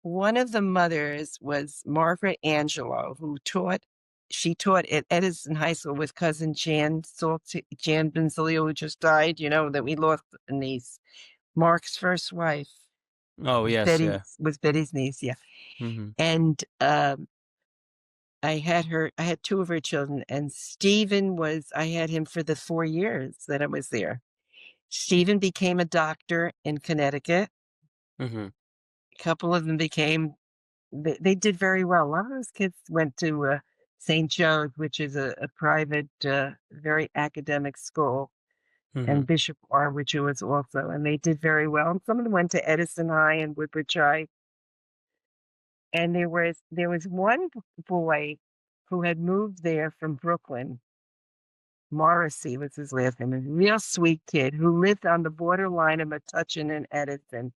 One of the mothers was Margaret Angelo, who taught. She taught at Edison High School with cousin Jan Benzilio, who just died. That we lost a niece, Mark's first wife. Oh, yes, yeah. Was Betty's niece, yeah. Mm-hmm. And I had two of her children, and I had him for the 4 years that I was there. Stephen became a doctor in Connecticut. Mm-hmm. A couple of them they did very well. A lot of those kids went to St. Joe's, which is a private, very academic school, Mm-hmm. and Bishop R, which it was also, and they did very well. And some of them went to Edison High and Woodbridge High. And there was one boy who had moved there from Brooklyn. Morrissey was his last name. A real sweet kid who lived on the borderline of Metuchen and Edison.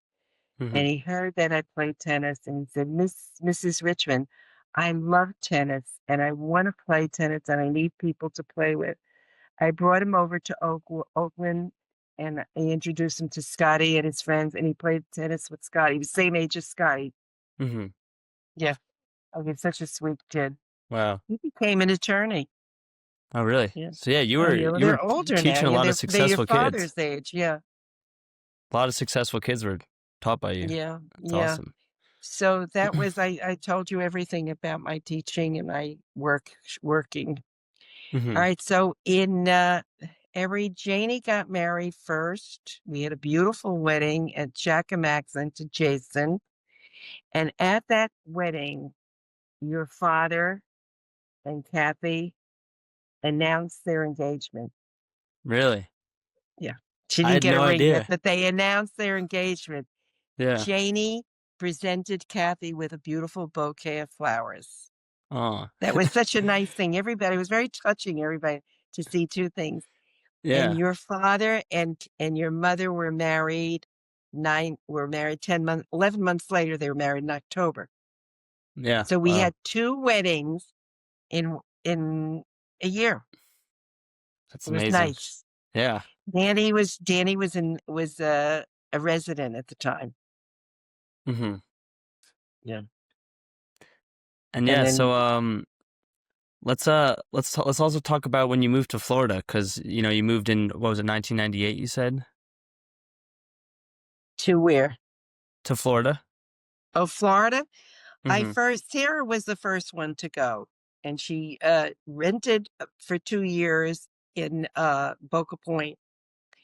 Mm-hmm. And he heard that I played tennis, and he said, Mrs. Richmond, I love tennis and I want to play tennis and I need people to play with. I brought him over to Oakland, and I introduced him to Scotty and his friends, and he played tennis with Scotty. He was the same age as Scotty. Mm-hmm. Yeah. Oh, he's such a sweet kid. Wow. He became an attorney. Oh, really? Yeah. So yeah, Oh, yeah. Well, you were they're older now. teaching a Yeah, lot of they're your successful kids. father's age. Yeah. A lot of successful kids were taught by you. Yeah. That's Yeah. awesome. So that was I told you everything about my teaching and my working. Mm-hmm. All right. So in Janie got married first. We had a beautiful wedding at Jacamax and to Jason. And at that wedding, your father and Kathy announced their engagement. Really? Yeah. She I didn't had get a no ring yet, idea. but they announced their engagement. Yeah. Janie presented Kathy with a beautiful bouquet of flowers. Oh. That was such a nice thing. Everybody, it was very touching, everybody, to see two things. And Yeah. your father and your mother were married 11 months later, they were married in October. Yeah. So we Wow. had two weddings in a year. That's It was amazing. nice. Yeah. Danny was a resident at the time. Mm-hmm. Yeah. And And yeah, so then let's also talk about when you moved to Florida, because you moved in, what was it, 1998? You said to where? to Florida. Oh, Florida. Mm-hmm. Sarah was the first one to go, and she rented for 2 years in Boca Point.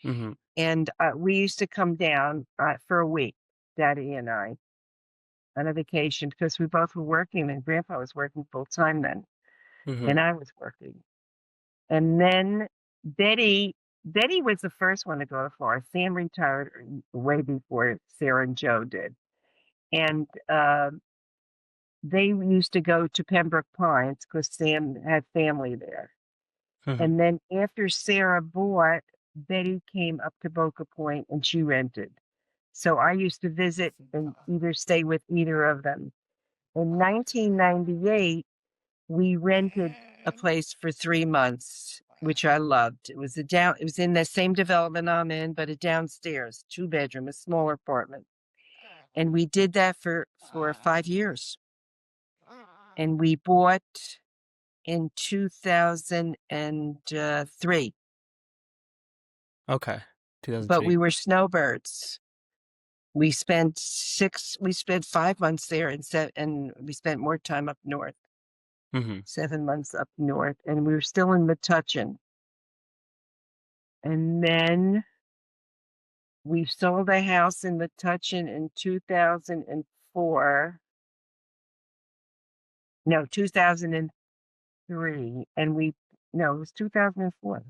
Mm-hmm. And we used to come down for a week, Daddy and I, on a vacation, because we both were working, and Grandpa was working full time then, Mm-hmm. and I was working. And then Betty was the first one to go to Florida. Sam retired way before Sarah and Joe did. And they used to go to Pembroke Pines because Sam had family there. Mm-hmm. And then after Sarah bought, Betty came up to Boca Point and she rented. So I used to visit and either stay with either of them. In 1998, we rented a place for 3 months, which I loved. It was it was in the same development I'm in, but a downstairs, 2 bedroom, a smaller apartment. And we did that for 5 years. And we bought in 2003, Okay. but 2003. we were snowbirds. We spent 5 months there and we spent more time up north, Mm-hmm. 7 months up north, and we were still in Metuchen. And then we sold a house in Metuchen in 2004. No, 2003. No, it was 2004.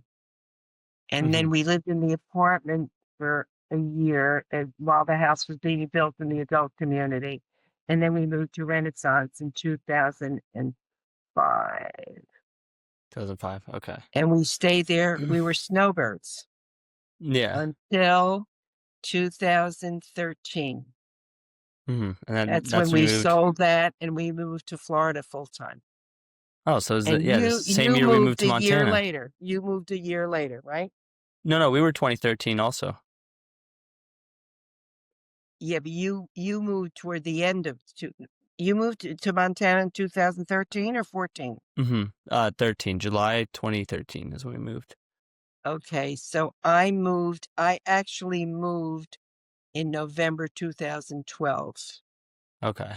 And Mm-hmm. then we lived in the apartment for a year while the house was being built in the adult community. And then we moved to Renaissance in 2005. 2005. Okay. And we stayed there. We were snowbirds Yeah. until 2013. Mm-hmm. And then That's when that's when you we moved. sold that and we moved to Florida full time. Oh, so is it, And yeah, the same year we moved moved to a year Montana. later. You moved a year later, right? No, we were 2013 also. Yeah, but you moved toward the end of you moved to Montana in 2013 or 14? Mm-hmm. 13. July 2013 is when we moved. Okay, so I actually moved in November 2012. Okay.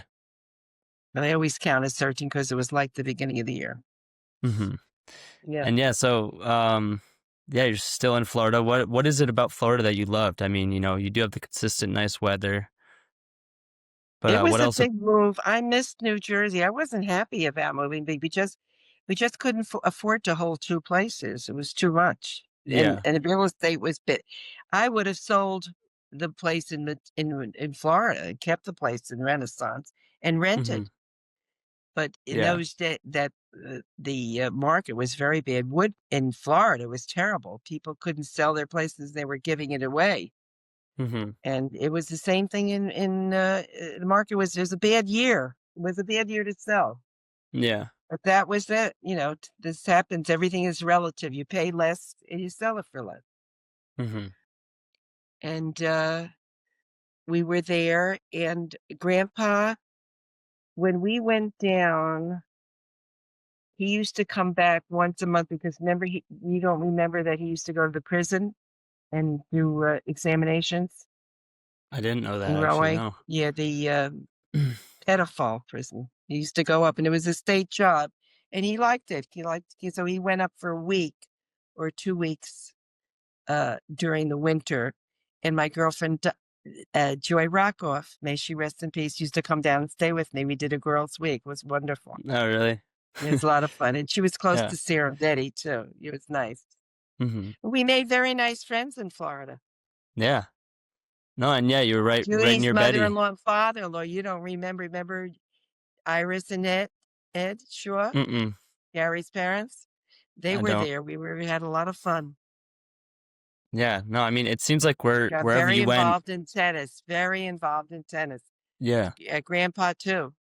And I always count as 13 because it was like the beginning of the year. Hmm. Yeah. And yeah, so yeah, you're still in Florida. What is it about Florida that you loved? I mean, you do have the consistent nice weather, but It what was a else? big move. I missed New Jersey. I wasn't happy about moving, but we just couldn't afford to hold two places. It was too much. And Yeah. and the real estate was bit. I would have sold the place in Florida and kept the place in Renaissance and Hmm. rented. But in Yeah. those days, the market was very bad. Wood in Florida was terrible. People couldn't sell their places; they were giving it away. Hmm. And it was the same thing in the market was a bad year. It was a bad year to sell. Yeah. But that was it. This happens. Everything is relative. You pay less and you sell it for less. Hmm. And we were there, and Grandpa, when we went down, he used to come back once a month because remember, you don't remember that he used to go to the prison and do examinations I didn't know in that actually. Rahway. No. Yeah, the pedophile prison. He used to go up, and it was a state job, and he liked it. So he went up for a week or 2 weeks during the winter. And my girlfriend, Joy Rockoff, may she rest in peace, used to come down and stay with me. We did a girls' week. It was wonderful. Oh, really? It was a lot of fun, and she was close Yeah. to Sarah and Betty too. It was nice. Hmm. We made very nice friends in Florida. Yeah. No, and yeah, you were right Julie's near Betty. mother-in-law and father-in-law. You don't remember? Remember Iris and Ed Shaw? Mm-mm. Gary's parents, they I were don't. there. We had a lot of fun. Yeah. No, I mean, it seems like Got wherever very you went. involved in tennis, very involved in tennis. Yeah. Grandpa too,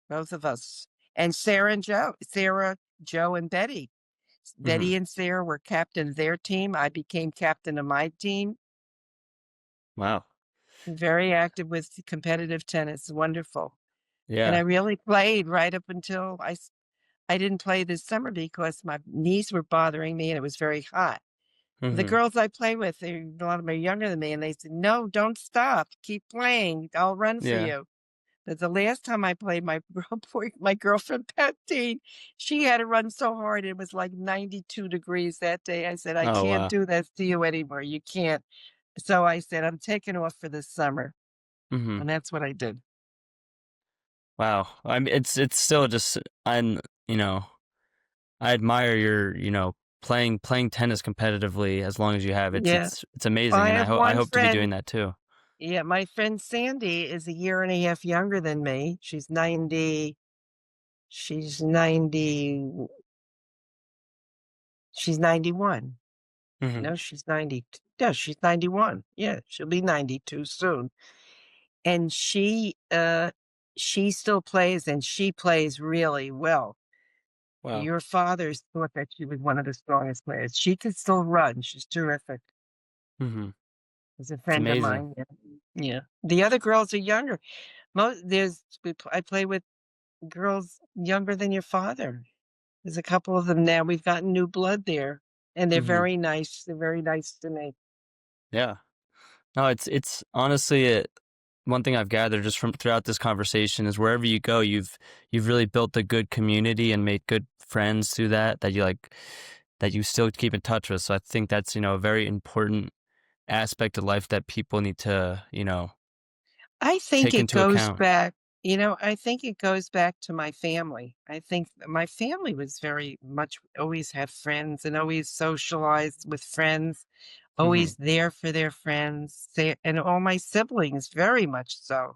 both of us. And Sarah, Joe, and Betty. Hmm. Betty and Sarah were captain of their team. I became captain of my team. Wow. Very active with competitive tennis. Wonderful. And I Yeah. really played right up until I didn't play this summer because my knees were bothering me and it was very hot. The Hmm. girls I play with, a lot of them are younger than me, and they said, "No, don't stop. Keep playing. I'll run for Yeah. you." But the last time I played, my girlfriend Patine, she had to run so hard. It was like 92 degrees that day. I said, "I Oh, can't wow. do this to you anymore. You can't." So I said, "I'm taking off for the summer," Hmm. and that's what I did. Wow. I mean, it's still just you know, I admire your, playing tennis competitively as long as you have. It's Yeah, it's it's amazing, I and have I one hope to be doing friend. that too. Yeah, my friend Sandy is a year and a half younger than me. She's 90. She's 90. She's 91. Hmm. No, she's 90. Yeah, she's 91. Yeah, she'll be 92 soon. And she still plays and she plays really well. Wow. Your father's thought that she was one of the strongest players. She could still run. She's terrific. Hmm. She's a It's friend of amazing. mine. Yeah. Yeah. The other girls are younger. I play with girls younger than your father. There's a couple of them now. We've gotten new blood there, and they're Hmm. very nice. They're very nice to me. Yeah. No, it's honestly one thing I've gathered just from throughout this conversation is wherever you go, you've really built a good community and made good friends through that that you still keep in touch with. So I think that's, a very important aspect of life that people need to, I think take it into goes account. back, I think it goes back to my family. I think my family was very much always had friends and always socialized with friends, Hmm. always there for their friends. And all my siblings, very much so.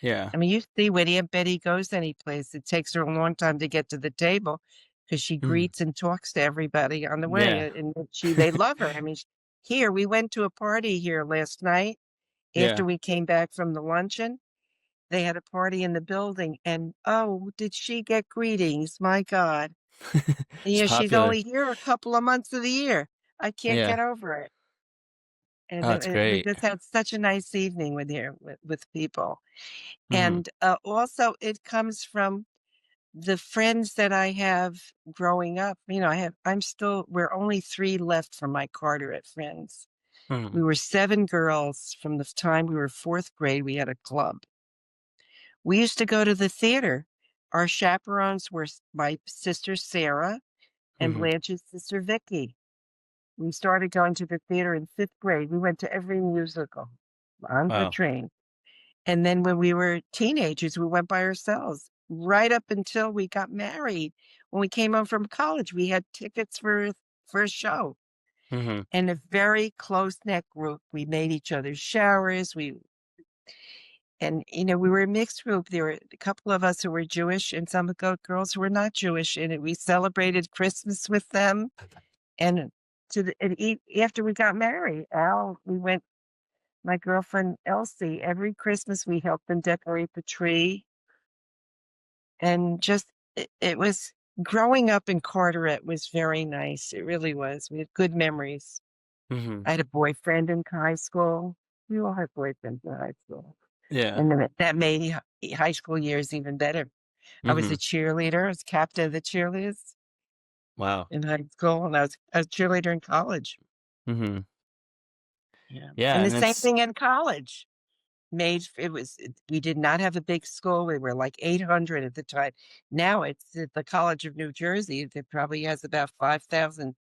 Yeah. I mean, you see when Aunt Betty goes any place, it takes her a long time to get to the table because she Hmm. greets and talks to everybody on the way, Yeah. and they love her. I mean, here we went to a party here last night after Yeah. we came back from the luncheon. They had a party in the building, and oh, did she get greetings? My God. It's She's popular. only here a couple of months of the year. I can't Yeah. get over it. And Oh, it's we great. just had such a nice evening with here with people. Hmm. And also, it comes from the friends that I have growing up. We're only three left from my Carteret friends. Mhm. We were 7 girls from the time we were 4th grade, we had a club. We used to go to the theater. Our chaperones were my sister Sarah and Mhm. Blanche's sister Vicky. We started going to the theater in 5th grade. We went to every musical on the Wow. train. And then when we were teenagers, we went by ourselves right up until we got married. When we came home from college, we had tickets for a show. Mhm. And a very close-knit group. We made each other's showers. We were a mixed group. There were a couple of us who were Jewish and some of the girls who were not Jewish. And we celebrated Christmas with them. And after we got married, we went, my girlfriend Elsie, every Christmas we helped them decorate the tree. And just, it was growing up in Carteret was very nice. It really was. We had good memories. Mhm. I had a boyfriend in high school. We all had boyfriends in high school. Yeah. And then that made high school years even better. I was a Mhm. cheerleader. I was captain of the cheerleaders Wow. in high school, and I was a cheerleader in college. Mhm. Yeah. Yeah, And the and same it's thing in college. We did not have a big school. We were like 800 at the time. Now it's at the College of New Jersey that probably has about 5,000.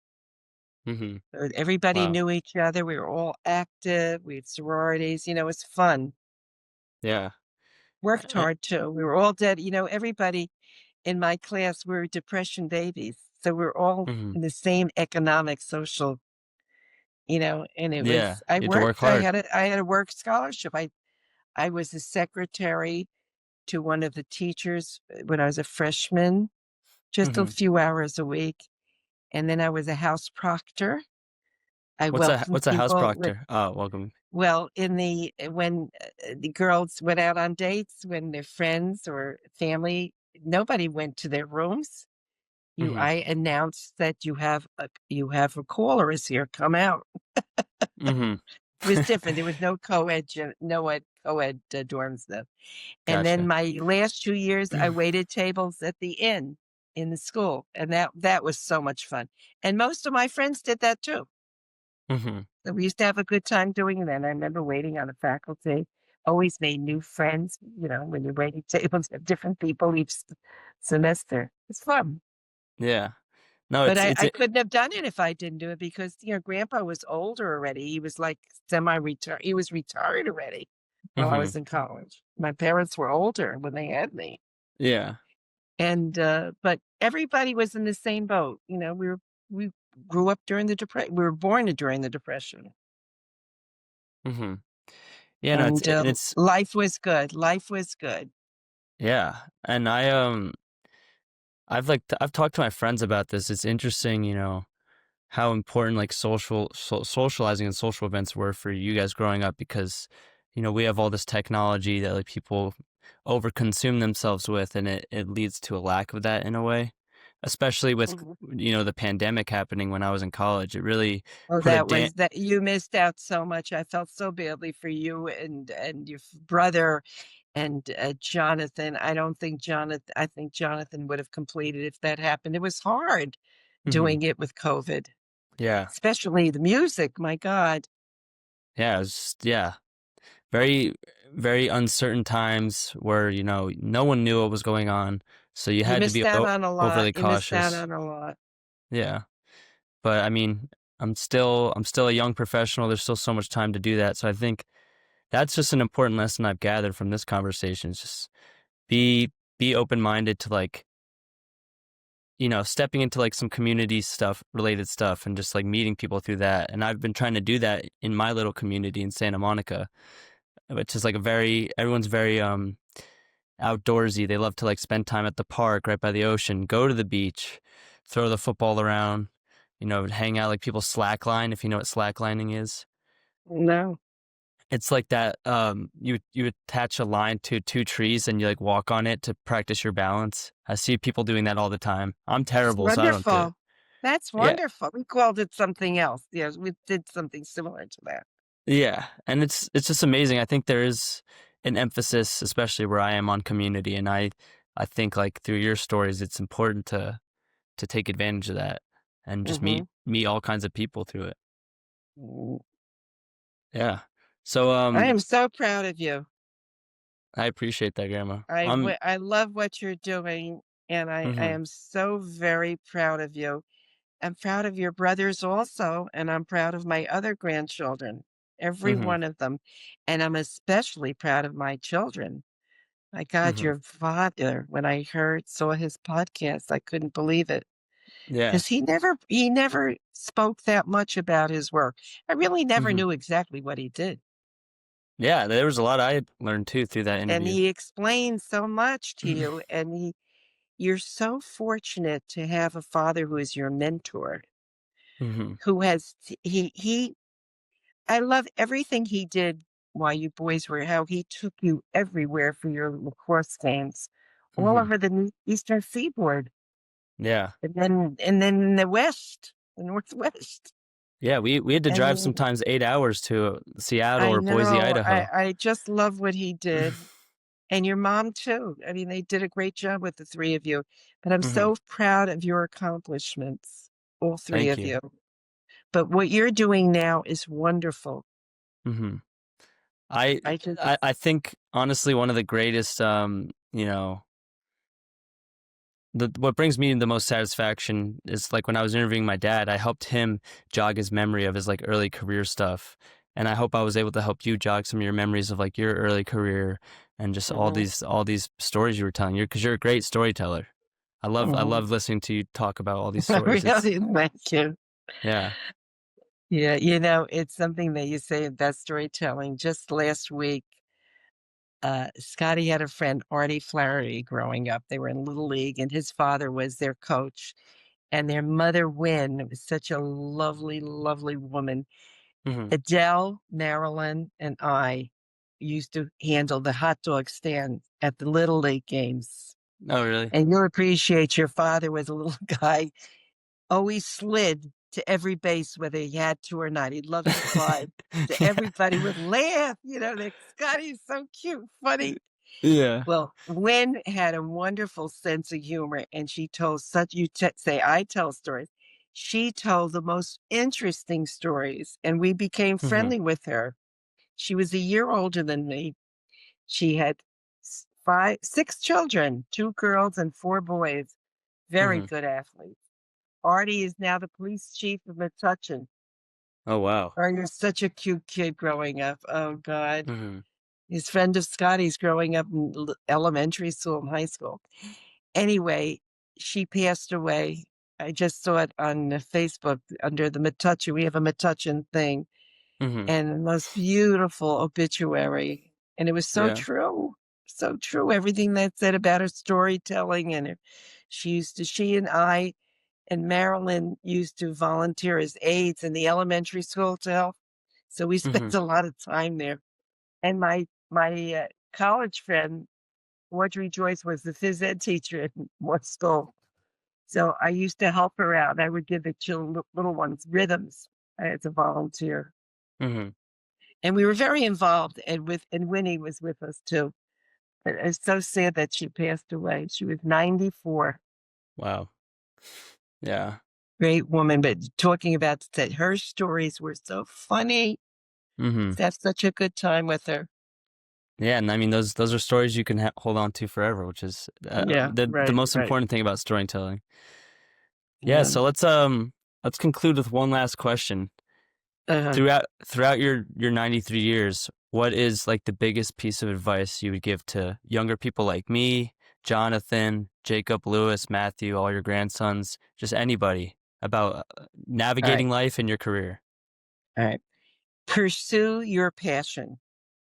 Mhm. Everybody Wow. knew each other. We were all active. We had sororities. It's fun. Yeah. Worked Eh, hard too. We were all dead. Everybody in my class were depression babies. So we're all mhm. in the same economic, social, and Yeah, I you had to work worked. I hard. had a work scholarship. I was a secretary to one of the teachers when I was a freshman, just a Mhm. few hours a week. And then I was a house proctor. I welcomed What's a house people with proctor? Oh, welcome. well, when the girls went out on dates, when their friends or family, nobody went to their rooms. Mhm. I announced that you have a caller is here, come out. Mhm. It was different. There was no co-ed, co-ed dorms though. And then Gotcha. my last 2 years, I waited tables at the inn in the school, and that was so much fun. And most of my friends did that too. Mhm. So we used to have a good time doing that. I remember waiting on the faculty, always made new friends, when you're waiting tables with different people each semester. It's fun. Yeah. No, But it's I it's a couldn't have done it if I didn't do it because, grandpa was older already. He was like semi-retired. He was retired already while I mhm. was in college. My parents were older when they had me. Yeah. And but everybody was in the same boat. We grew up during the depression. We were born during the depression. Mhm. Yeah, no, And it's life was good. Life was good. yeah. And I've talked to my friends about this. It's interesting, how important like socializing and social events were for you guys growing up because we have all this technology that like people overconsume themselves with and it leads to a lack of that in a way, especially with Mhm. the pandemic happening when I was in college. It really Oh, put a that dent. was that you missed out so much. I felt so badly for you and your brother and Jonathan. I think Jonathan would have completed if that happened. It was hard Mhm. doing it with COVID, Yeah, especially the music. My God, yeah, yeah, very very uncertain times where no one knew what was going on, so you you had to be missed out on a lot. overly You missed out cautious. on a lot. Yeah. But I mean, I'm still a young professional. There's still so much time to do that. So I think that's just an important lesson I've gathered from this conversation. Is just be be open minded to like, stepping into like some community stuff related stuff and just like meeting people through that. And I've been trying to do that in my little community in Santa Monica, which is like everyone's very outdoorsy. They love to like spend time at the park right by the ocean, go to the beach, throw the football around, hang out like people slackline, if you know what slacklining is. No, It's like that you attach a line to two trees and you like walk on it to practice your balance. I see people doing that all the time. I'm it's terrible, so I don't do it. wonderful. That's Yeah. wonderful. We called it something else. Yes, we did something similar to that. Yeah. And it's just amazing. I think there is an emphasis, especially where I am, on community, and I think like through your stories it's important to take advantage of that and just meet Hmm. meet all kinds of people through it. Yeah. So I am so proud of you. I appreciate that, Grandma. I love what you're doing, and I Mhm. am so very proud of you. I'm proud of your brothers also, and I'm proud of my other grandchildren, every Mhm. one of them. And I'm especially proud of my children. My God, Mhm. your father, when I saw his podcast, I couldn't believe it. Yeah. Because he never spoke that much about his work. I really never Mhm. knew exactly what he did. Yeah, there was a lot I learned too through that And interview. he explained so much to you, and you're so fortunate to have a father who is your mentor, Mhm. who has he I love everything he did while you boys were how he took you everywhere for your lacrosse games, all Mhm. over the Eastern Seaboard, Yeah. and then in the Northwest. Yeah, we had to I drive mean, sometimes 8 hours to Seattle I or Boise, know, Idaho. I just love what he did, and your mom too. I mean, they did a great job with the 3 of you, but I'm Mhm. so proud of your accomplishments, all 3 Thank of you. you. But what you're doing now is wonderful. Mhm. I I just I think honestly one of the greatest what brings me the most satisfaction is like when I was interviewing my dad, I helped him jog his memory of his like early career stuff. And I hope I was able to help you jog some of your memories of like your early career and just mhm, all these stories you were telling. Because you're a great storyteller. I mhm. love listening to you talk about all these stories. It's Really? Thank you. yeah. Yeah, it's something that you say about storytelling. Just last week, Scotty had a friend, Artie Flaherty, growing up. They were in Little League, and his father was their coach. And their mother, Wynn, was such a lovely, lovely woman. Hmm. Adele, Marilyn, and I used to handle the hot dog stand at the Little League games. Oh really? And you'll appreciate your father was a little guy, always slid to every base, whether he had to or not. He'd love to slide. So everybody would laugh, that Scotty's so cute, funny. Yeah. Well, Gwen had a wonderful sense of humor, and she told say, I tell stories. She told the most interesting stories, and we became Hmm. friendly with her. She was a year older than me. She had 6 children, 2 girls and 4 boys, very Hmm. good athletes. Artie is now the police chief of Metuchen. Oh wow. Oh, you're such a cute kid growing up. Oh, God. Hmm. His friend of Scotty's growing up in elementary school and high school. Anyway, she passed away. I just saw it on Facebook under the Metuchen. We have a Metuchen thing, Hmm. and the most beautiful obituary. And it was so Yeah. true. So true. Everything that said about her storytelling and she and I and Marilyn used to volunteer as aides in the elementary school to help. So we Hmm. spent a lot of time there. And my college friend, Audrey Joyce, was the phys ed teacher at what school. So I used to help her out. I would give the little ones rhythms as a volunteer. Hmm. And we were very involved. And Winnie was with us too. But it's so sad that she passed away. She was 94. Wow. Yeah. Great woman. But talking about that, her stories were so funny. Hmm. That's such a good time with her. Yeah, and I mean those are stories you can hold on to forever, which is Yeah, the right, most right. important thing about storytelling. Yeah, Yeah. so let's conclude with one last question. Uh-huh. Throughout your 93 years, what is like the biggest piece of advice you would give to younger people like me, Jonathan, Jacob, Lewis, Matthew, all your grandsons, just anybody about All right. navigating life and your career? All right. Pursue your passion,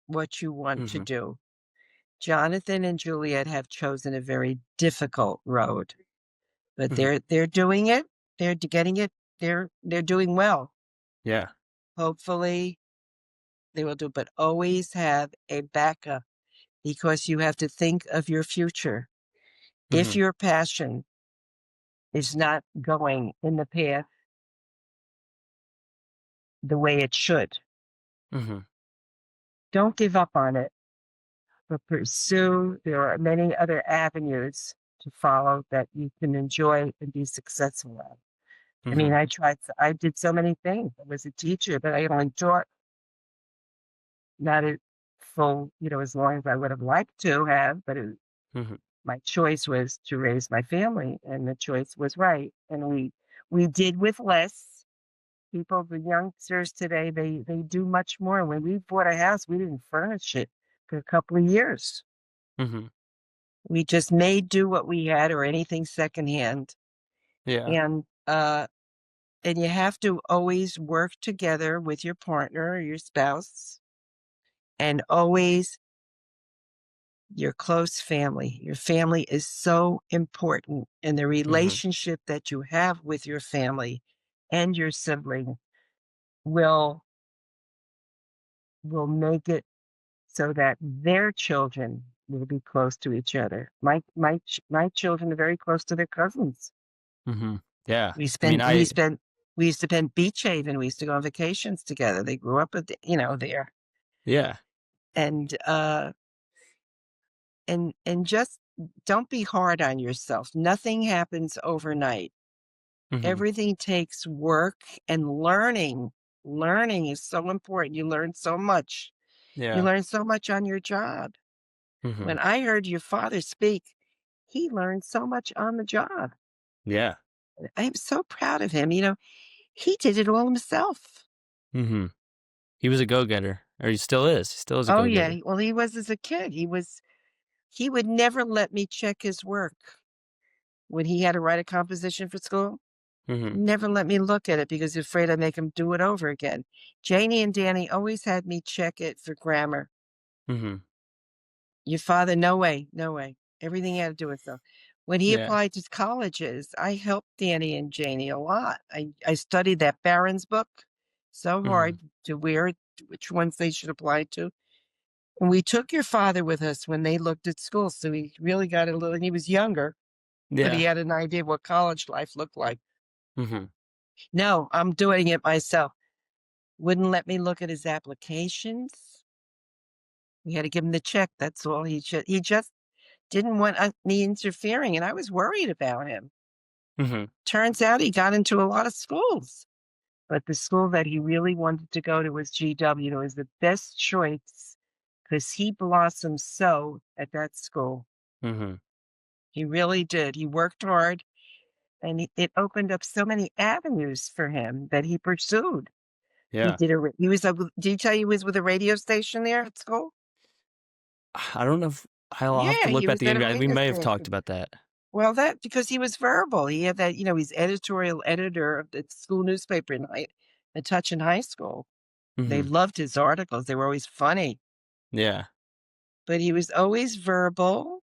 what you want to Mhm. do. Jonathan and Juliet have chosen a very difficult road, but Mhm. they're doing it. They're getting it. They're doing well. Yeah. Hopefully they will do, but always have a backup because you have to think of your future. If Mhm. your passion is not going in the path the way it should, Mhm. don't give up on it, but pursue. There are many other avenues to follow that you can enjoy and be successful at. I mean, Mhm. I did so many things. I was a teacher, but I only taught not as full, as long as I would have liked to have, but Mhm. my choice was to raise my family, and the choice was right. And we did with less. People, the youngsters today, they do much more. When we bought a house, we didn't furnish it for a couple of years. Mhm. We just made do what we had or anything secondhand. Yeah. And you have to always work together with your partner or your spouse, and always your close family. Your family is so important, and the Mhm. relationship that you have with your family and your sibling will make it so that their children will be close to each other. My children are very close to their cousins. Mhm. Yeah. We I mean, spent we spent we used to spend Beach Haven. We used to go on vacations together. They grew up at there, yeah. and just don't be hard on yourself. Nothing happens overnight. Mhm. Everything takes work and learning. Learning is so important. You learn so much. You Yeah. learn so much on your job. When Mhm. I heard your father speak, he learned so much on the job. Yeah. I am so proud of him. He did it all himself. Mhm. He was a go-getter, or he still is. He still is a Oh yeah. go-getter. Well, he was as a kid. He would never let me check his work when he had to write a composition for school. Mhm. Never let me look at it because he's afraid I'd make him do it over again. Janie and Danny always had me check it for grammar. Mhm. Your father, no way, no way. Everything he had to do with them. When he Yeah. applied to colleges, I helped Danny and Janie a lot. I studied that Barron's book so Mhm. hard to which ones they should apply to. And we took your father with us when they looked at school. So he really got a little, and he was younger, but he Yeah. had an idea of what college life looked like. Mhm. No, I'm doing it myself. Wouldn't let me look at his applications. We had to give him the check. That's all. He just didn't want me interfering, and I was worried about him. Mhm. Turns out he got into a lot of schools, but the school that he really wanted to go to was GW. It was the best choice because he blossomed so at that school. Mhm. He really did. He worked hard, and it opened up so many avenues for him that he pursued. He Yeah. did a. He was. Did he tell you he was with a radio station there at school? I don't know if I'll have to Yeah, look he at was the at a interview. We radio may have talked station. about that. Well, that because he was verbal. He had that, he's editorial editor of the school newspaper in Touch in high school. They Mhm. loved his articles. They were always funny, Yeah. but he was always verbal.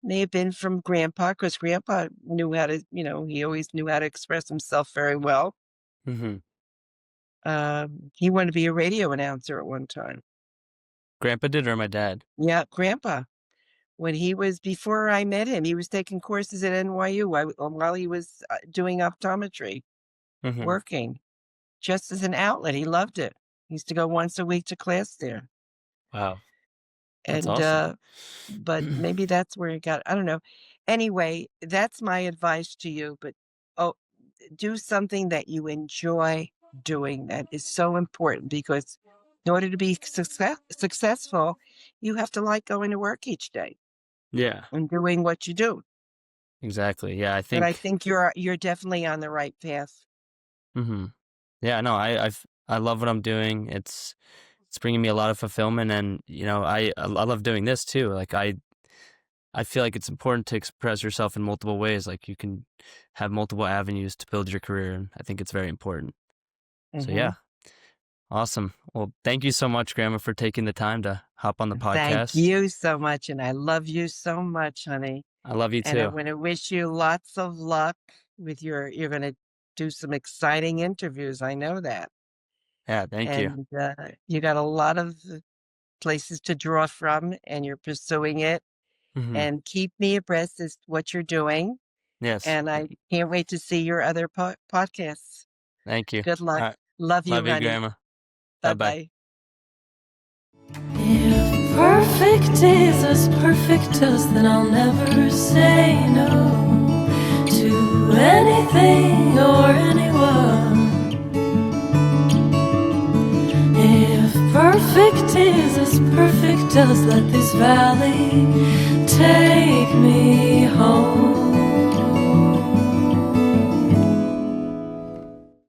May have been from grandpa because grandpa knew how to, he always knew how to express himself very well. Mhm. He wanted to be a radio announcer at one time. Grandpa did, or my dad? Yeah, grandpa. Before I met him, he was taking courses at NYU while he was doing optometry, Mhm. working just as an outlet. He loved it. He used to go once a week to class there. Wow. That's And, awesome. but maybe that's where he got, I don't know. Anyway, that's my advice to you. But oh, do something that you enjoy doing. That is so important because in order to be successful, you have to like going to work each day Yeah. and doing what you do. Exactly. Yeah, I But I think think you're definitely on the right path. mhm. Yeah, no, I love what I'm doing. It's bringing me a lot of fulfillment, and I love doing this too. Like I feel like it's important to express yourself in multiple ways. Like you can have multiple avenues to build your career, and I think it's very important. So Hmm. yeah, awesome. Well, thank you so much, Grandma, for taking the time to hop on the Thank podcast. you so much. And I love you so much, honey. I love you And I too. want to wish you lots of luck with you're going to do some exciting interviews. I know that. Yeah, thank you. And you got a lot of places to draw from, and you're pursuing it. Hmm. And keep me abreast as what you're doing. Yes, And I can't wait to see your other podcasts. thank you. Good All luck. right, Love you, love you, honey. Grandma. Bye Bye bye. bye. If perfect is as perfect as, then I'll never say no to anything or anyone. If perfect perfect is as perfect as let this valley take me home.